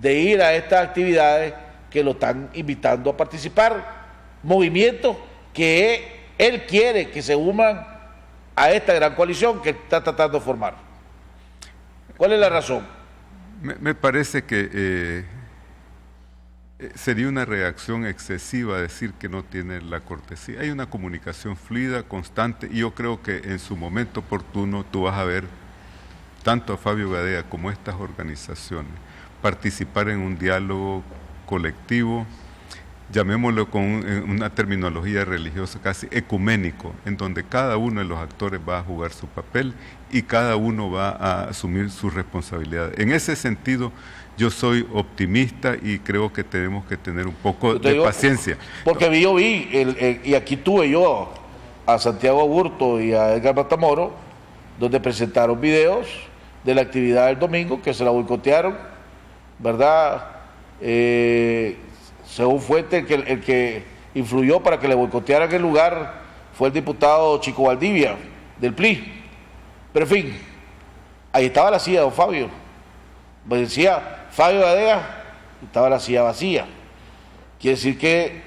de ir a estas actividades que lo están invitando a participar? Movimientos que él quiere que se unan a esta gran coalición que está tratando de formar. ¿Cuál es la razón? Me parece que sería una reacción excesiva decir que no tiene la cortesía. Hay una comunicación fluida, constante, y yo creo que en su momento oportuno tú vas a ver tanto a Fabio Gadea como a estas organizaciones participar en un diálogo colectivo, llamémoslo con una terminología religiosa casi ecuménico, en donde cada uno de los actores va a jugar su papel y cada uno va a asumir su responsabilidad. En ese sentido, yo soy optimista y creo que tenemos que tener un poco de paciencia. Porque y aquí tuve yo a Santiago Aburto y a Edgar Matamoros, donde presentaron videos de la actividad del domingo, que se la boicotearon, ¿verdad? Según fuente, el que influyó para que le boicotearan el lugar fue el diputado Chico Valdivia, del PLI. Pero en fin, ahí estaba la silla de don Fabio. Pues decía Fabio Gadea, estaba la silla vacía. Quiere decir que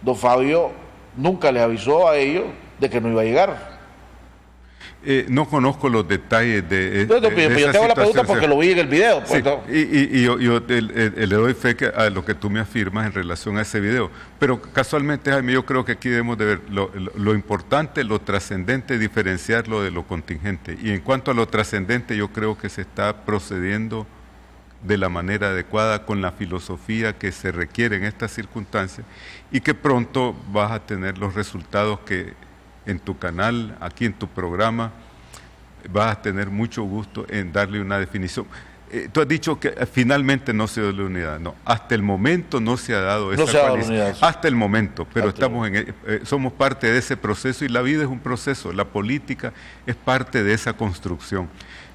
don Fabio nunca les avisó a ellos de que no iba a llegar. No conozco los detalles de yo te hago la pregunta porque lo vi en el video. Pues, sí, ¿no? Y yo le doy fe a lo que tú me afirmas en relación a ese video. Pero casualmente, Jaime, yo creo que aquí debemos de ver lo importante, lo trascendente, diferenciarlo de lo contingente. Y en cuanto a lo trascendente, yo creo que se está procediendo de la manera adecuada, con la filosofía que se requiere en estas circunstancias, y que pronto vas a tener los resultados que en tu canal, aquí en tu programa, vas a tener mucho gusto en darle una definición. Tú has dicho que finalmente no se dio la unidad. No, hasta el momento no se ha dado esa coalición. Hasta el momento, pero somos parte de ese proceso, y la vida es un proceso, la política es parte de esa construcción.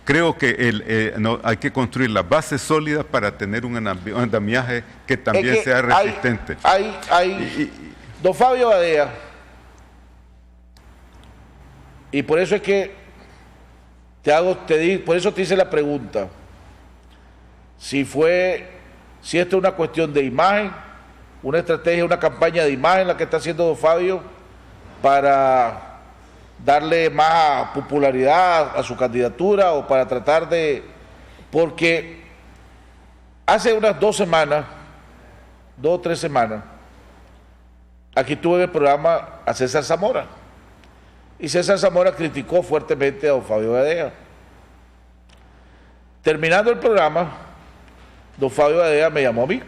Creo que hay que construir las bases sólidas para tener un andamiaje que también sea resistente. Don Fabio Gadea, y por eso es que por eso te hice la pregunta, si esto es una cuestión de imagen, una estrategia, una campaña de imagen la que está haciendo don Fabio para darle más popularidad a su candidatura, o para tratar de... Porque hace unas 2 o 3 semanas, aquí tuve en el programa a César Zamora, y César Zamora criticó fuertemente a don Fabio Gadea. Terminando el programa, don Fabio Gadea me llamó a mí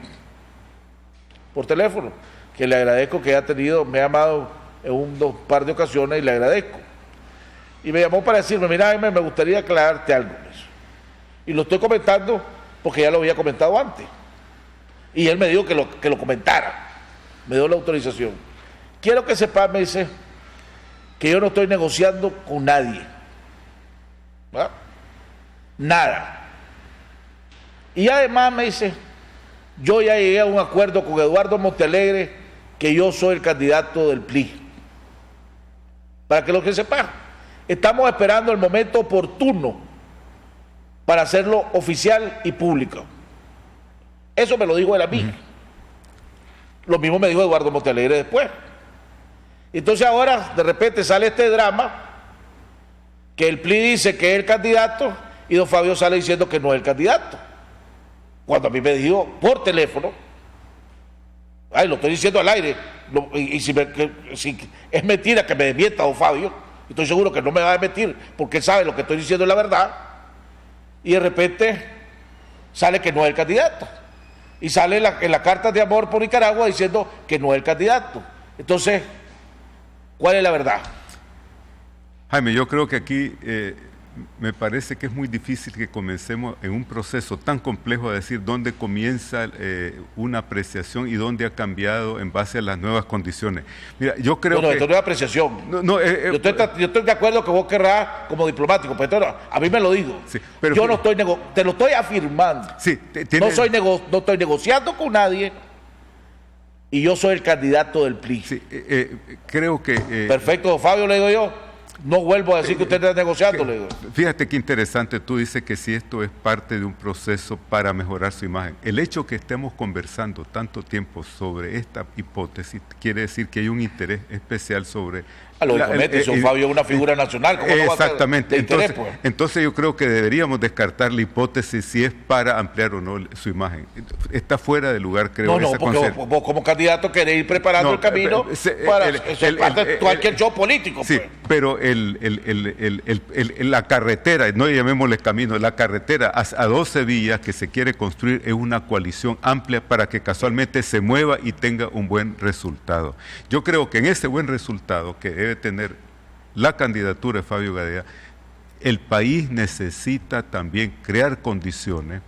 por teléfono, que le agradezco que me ha llamado en un par de ocasiones y le agradezco. Y me llamó para decirme, mira, Jaime, me gustaría aclararte algo. Y lo estoy comentando porque ya lo había comentado antes. Y él me dijo que lo comentara. Me dio la autorización. Quiero que sepas, me dice, que yo no estoy negociando con nadie. ¿verdad? Nada. Y además me dice, yo ya llegué a un acuerdo con Eduardo Montealegre que yo soy el candidato del PLI. Para que lo que sepan, estamos esperando el momento oportuno para hacerlo oficial y público. Eso me lo dijo él a mí. Lo mismo me dijo Eduardo Montealegre después. Entonces ahora de repente sale este drama que el PLI dice que es el candidato y don Fabio sale diciendo que no es el candidato. Cuando a mí me dijo por teléfono, lo estoy diciendo al aire, y si es mentira que me desmienta don Fabio, estoy seguro que no me va a desmentir porque él sabe lo que estoy diciendo es la verdad, y de repente sale que no es el candidato. Y sale en la carta de amor por Nicaragua diciendo que no es el candidato. Entonces, ¿cuál es la verdad? Jaime, yo creo que aquí me parece que es muy difícil que comencemos en un proceso tan complejo a decir dónde comienza una apreciación y dónde ha cambiado en base a las nuevas condiciones. Mira, yo creo que... esto no es apreciación. yo estoy de acuerdo que vos querrás como diplomático, pero a mí me lo digo. Sí, pero yo no estoy te lo estoy afirmando. Sí, no estoy negociando con nadie y yo soy el candidato del PLI. Sí, creo que... Perfecto, Fabio, le digo yo. No vuelvo a decir que usted está negociando, le digo. Fíjate qué interesante, tú dices que si esto es parte de un proceso para mejorar su imagen. El hecho que estemos conversando tanto tiempo sobre esta hipótesis quiere decir que hay un interés especial sobre... Lógicamente, si Fabio es una figura nacional, ¿cómo no va a ser exactamente. de interés, pues? Entonces yo creo que deberíamos descartar la hipótesis si es para ampliar o no su imagen. Está fuera de lugar, creo. No, porque vos como candidato querés ir preparando el camino para cualquier show político. Sí, pues. pero la carretera, no llamémosle camino, la carretera a 12 vías que se quiere construir es una coalición amplia para que casualmente se mueva y tenga un buen resultado. Yo creo que en ese buen resultado que debe tener la candidatura de Fabio Gadea, el país necesita también crear condiciones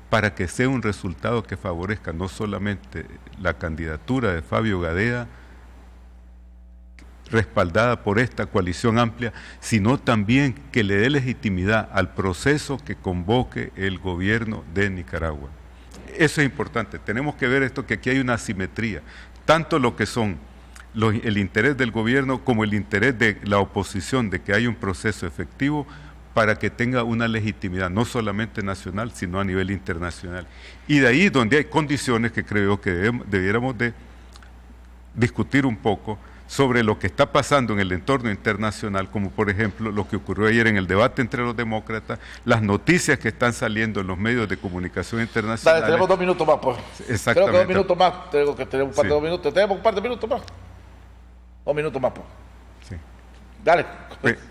para que sea un resultado que favorezca no solamente la candidatura de Fabio Gadea, respaldada por esta coalición amplia, sino también que le dé legitimidad al proceso que convoque el gobierno de Nicaragua. Eso es importante. Tenemos que ver esto, que aquí hay una asimetría, tanto lo que son el interés del gobierno como el interés de la oposición de que haya un proceso efectivo para que tenga una legitimidad no solamente nacional sino a nivel internacional, y de ahí donde hay condiciones que creo que debiéramos de discutir un poco sobre lo que está pasando en el entorno internacional, como por ejemplo lo que ocurrió ayer en el debate entre los demócratas, las noticias que están saliendo en los medios de comunicación internacionales. Dale, tenemos 2 minutos más, pues. Exactamente. Creo que 2 minutos más, tenemos un par de 2 minutos, tenemos un par de minutos más. 2 minutos más, pues. Sí. Dale.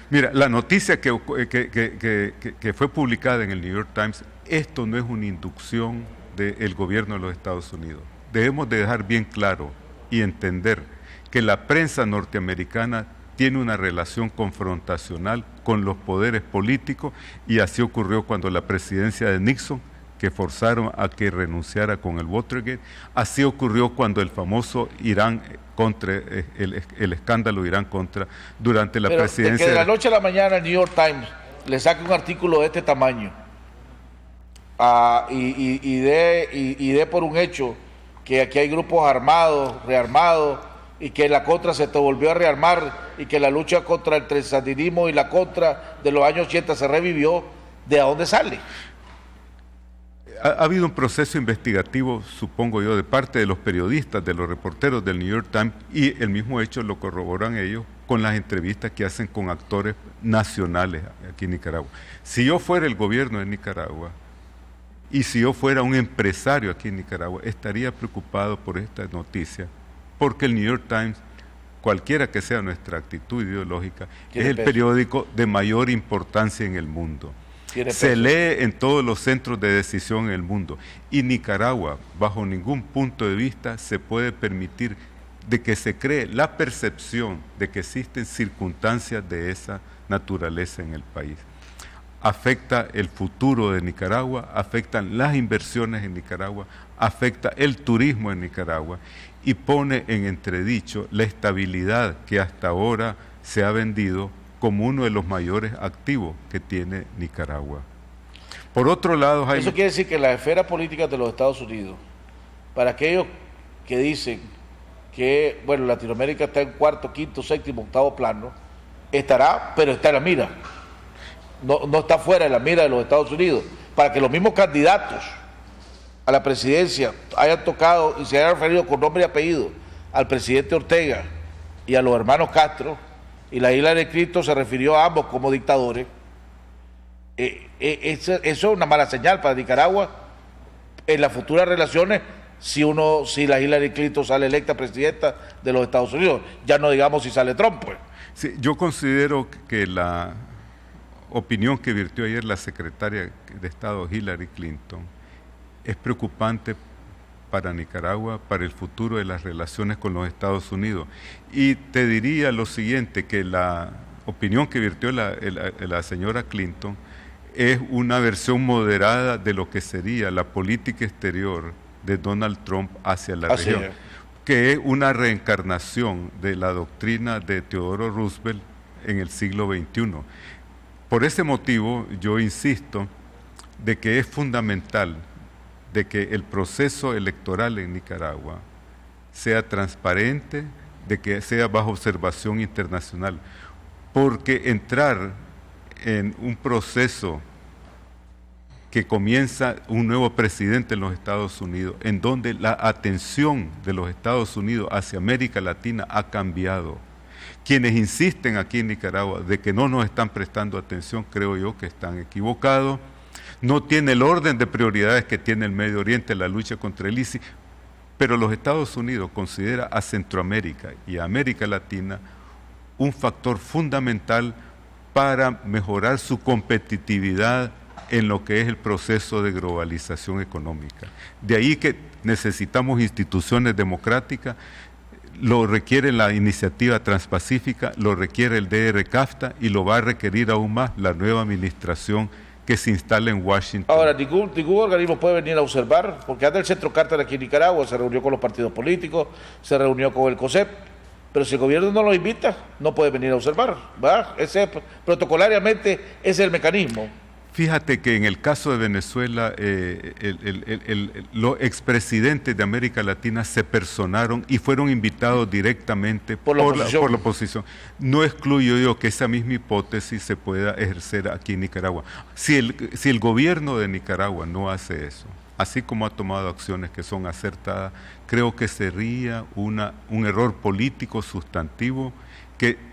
Mira, la noticia que fue publicada en el New York Times, esto no es una inducción del gobierno de los Estados Unidos. Debemos de dejar bien claro y entender que la prensa norteamericana tiene una relación confrontacional con los poderes políticos, y así ocurrió cuando la presidencia de Nixon, que forzaron a que renunciara con el Watergate, así ocurrió cuando el famoso Irán contra el escándalo Irán contra durante la presidencia. Que de la noche a la mañana el New York Times le saque un artículo de este tamaño y dé por un hecho que aquí hay grupos armados, rearmados, y que la contra se te volvió a rearmar, y que la lucha contra el sandinismo y la contra de los años 80 se revivió, ¿de dónde sale? Ha habido un proceso investigativo, supongo yo, de parte de los periodistas, de los reporteros del New York Times, y el mismo hecho lo corroboran ellos con las entrevistas que hacen con actores nacionales aquí en Nicaragua. Si yo fuera el gobierno de Nicaragua y si yo fuera un empresario aquí en Nicaragua, estaría preocupado por esta noticia, porque el New York Times, cualquiera que sea nuestra actitud ideológica, es el periódico de mayor importancia en el mundo. Se lee en todos los centros de decisión en el mundo, y Nicaragua, bajo ningún punto de vista, se puede permitir de que se cree la percepción de que existen circunstancias de esa naturaleza en el país. Afecta el futuro de Nicaragua, afectan las inversiones en Nicaragua, afecta el turismo en Nicaragua, y pone en entredicho la estabilidad que hasta ahora se ha vendido como uno de los mayores activos que tiene Nicaragua. Por otro lado, Jaime, eso quiere decir que las esferas políticas de los Estados Unidos, para aquellos que dicen que, bueno, Latinoamérica está en 4º, 5º, 6º, 8º plano, estará, pero está en la mira. No está fuera de la mira de los Estados Unidos, para que los mismos candidatos a la presidencia hayan tocado y se hayan referido con nombre y apellido al presidente Ortega y a los hermanos Castro, y la Hillary Clinton se refirió a ambos como dictadores. Eso es una mala señal para Nicaragua en las futuras relaciones, si la Hillary Clinton sale electa presidenta de los Estados Unidos, ya no digamos si sale Trump, pues. Sí, yo considero que la opinión que virtió ayer la secretaria de Estado Hillary Clinton es preocupante para Nicaragua, para el futuro de las relaciones con los Estados Unidos. Y te diría lo siguiente, que la opinión que virtió la señora Clinton es una versión moderada de lo que sería la política exterior de Donald Trump hacia la región, que es una reencarnación de la doctrina de Theodore Roosevelt en el siglo XXI. Por ese motivo, yo insisto de que es fundamental de que el proceso electoral en Nicaragua sea transparente, de que sea bajo observación internacional, porque entrar en un proceso que comienza un nuevo presidente en los Estados Unidos, en donde la atención de los Estados Unidos hacia América Latina ha cambiado. Quienes insisten aquí en Nicaragua de que no nos están prestando atención, creo yo que están equivocados. No tiene el orden de prioridades que tiene el Medio Oriente, la lucha contra el ISIS, pero los Estados Unidos considera a Centroamérica y a América Latina un factor fundamental para mejorar su competitividad en lo que es el proceso de globalización económica. De ahí que necesitamos instituciones democráticas, lo requiere la iniciativa transpacífica, lo requiere el DR-CAFTA y lo va a requerir aún más la nueva administración que se instala en Washington. Ahora, ningún organismo puede venir a observar, porque anda el Centro Carter aquí en Nicaragua, se reunió con los partidos políticos, se reunió con el COSEP, pero si el gobierno no lo invita, no puede venir a observar, ¿va? Protocolariamente ese es el mecanismo. Fíjate que en el caso de Venezuela, los expresidentes de América Latina se personaron y fueron invitados directamente por la oposición. No excluyo yo que esa misma hipótesis se pueda ejercer aquí en Nicaragua. Si el gobierno de Nicaragua no hace eso, así como ha tomado acciones que son acertadas, creo que sería un error político sustantivo que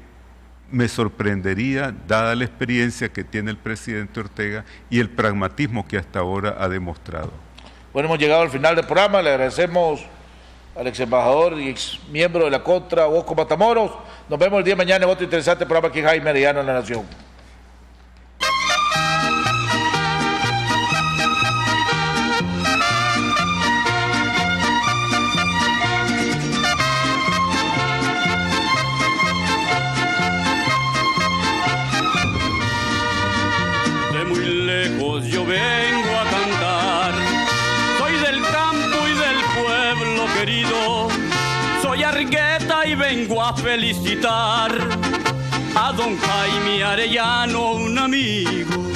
me sorprendería, dada la experiencia que tiene el presidente Ortega y el pragmatismo que hasta ahora ha demostrado. Bueno, hemos llegado al final del programa. Le agradecemos al ex embajador y ex miembro de la Contra, Bosco Matamoros. Nos vemos el día de mañana en otro interesante programa aquí en Jaime Arellano en La Nación. Yo vengo a cantar, soy del campo y del pueblo querido, soy Argueta y vengo a felicitar a don Jaime Arellano, un amigo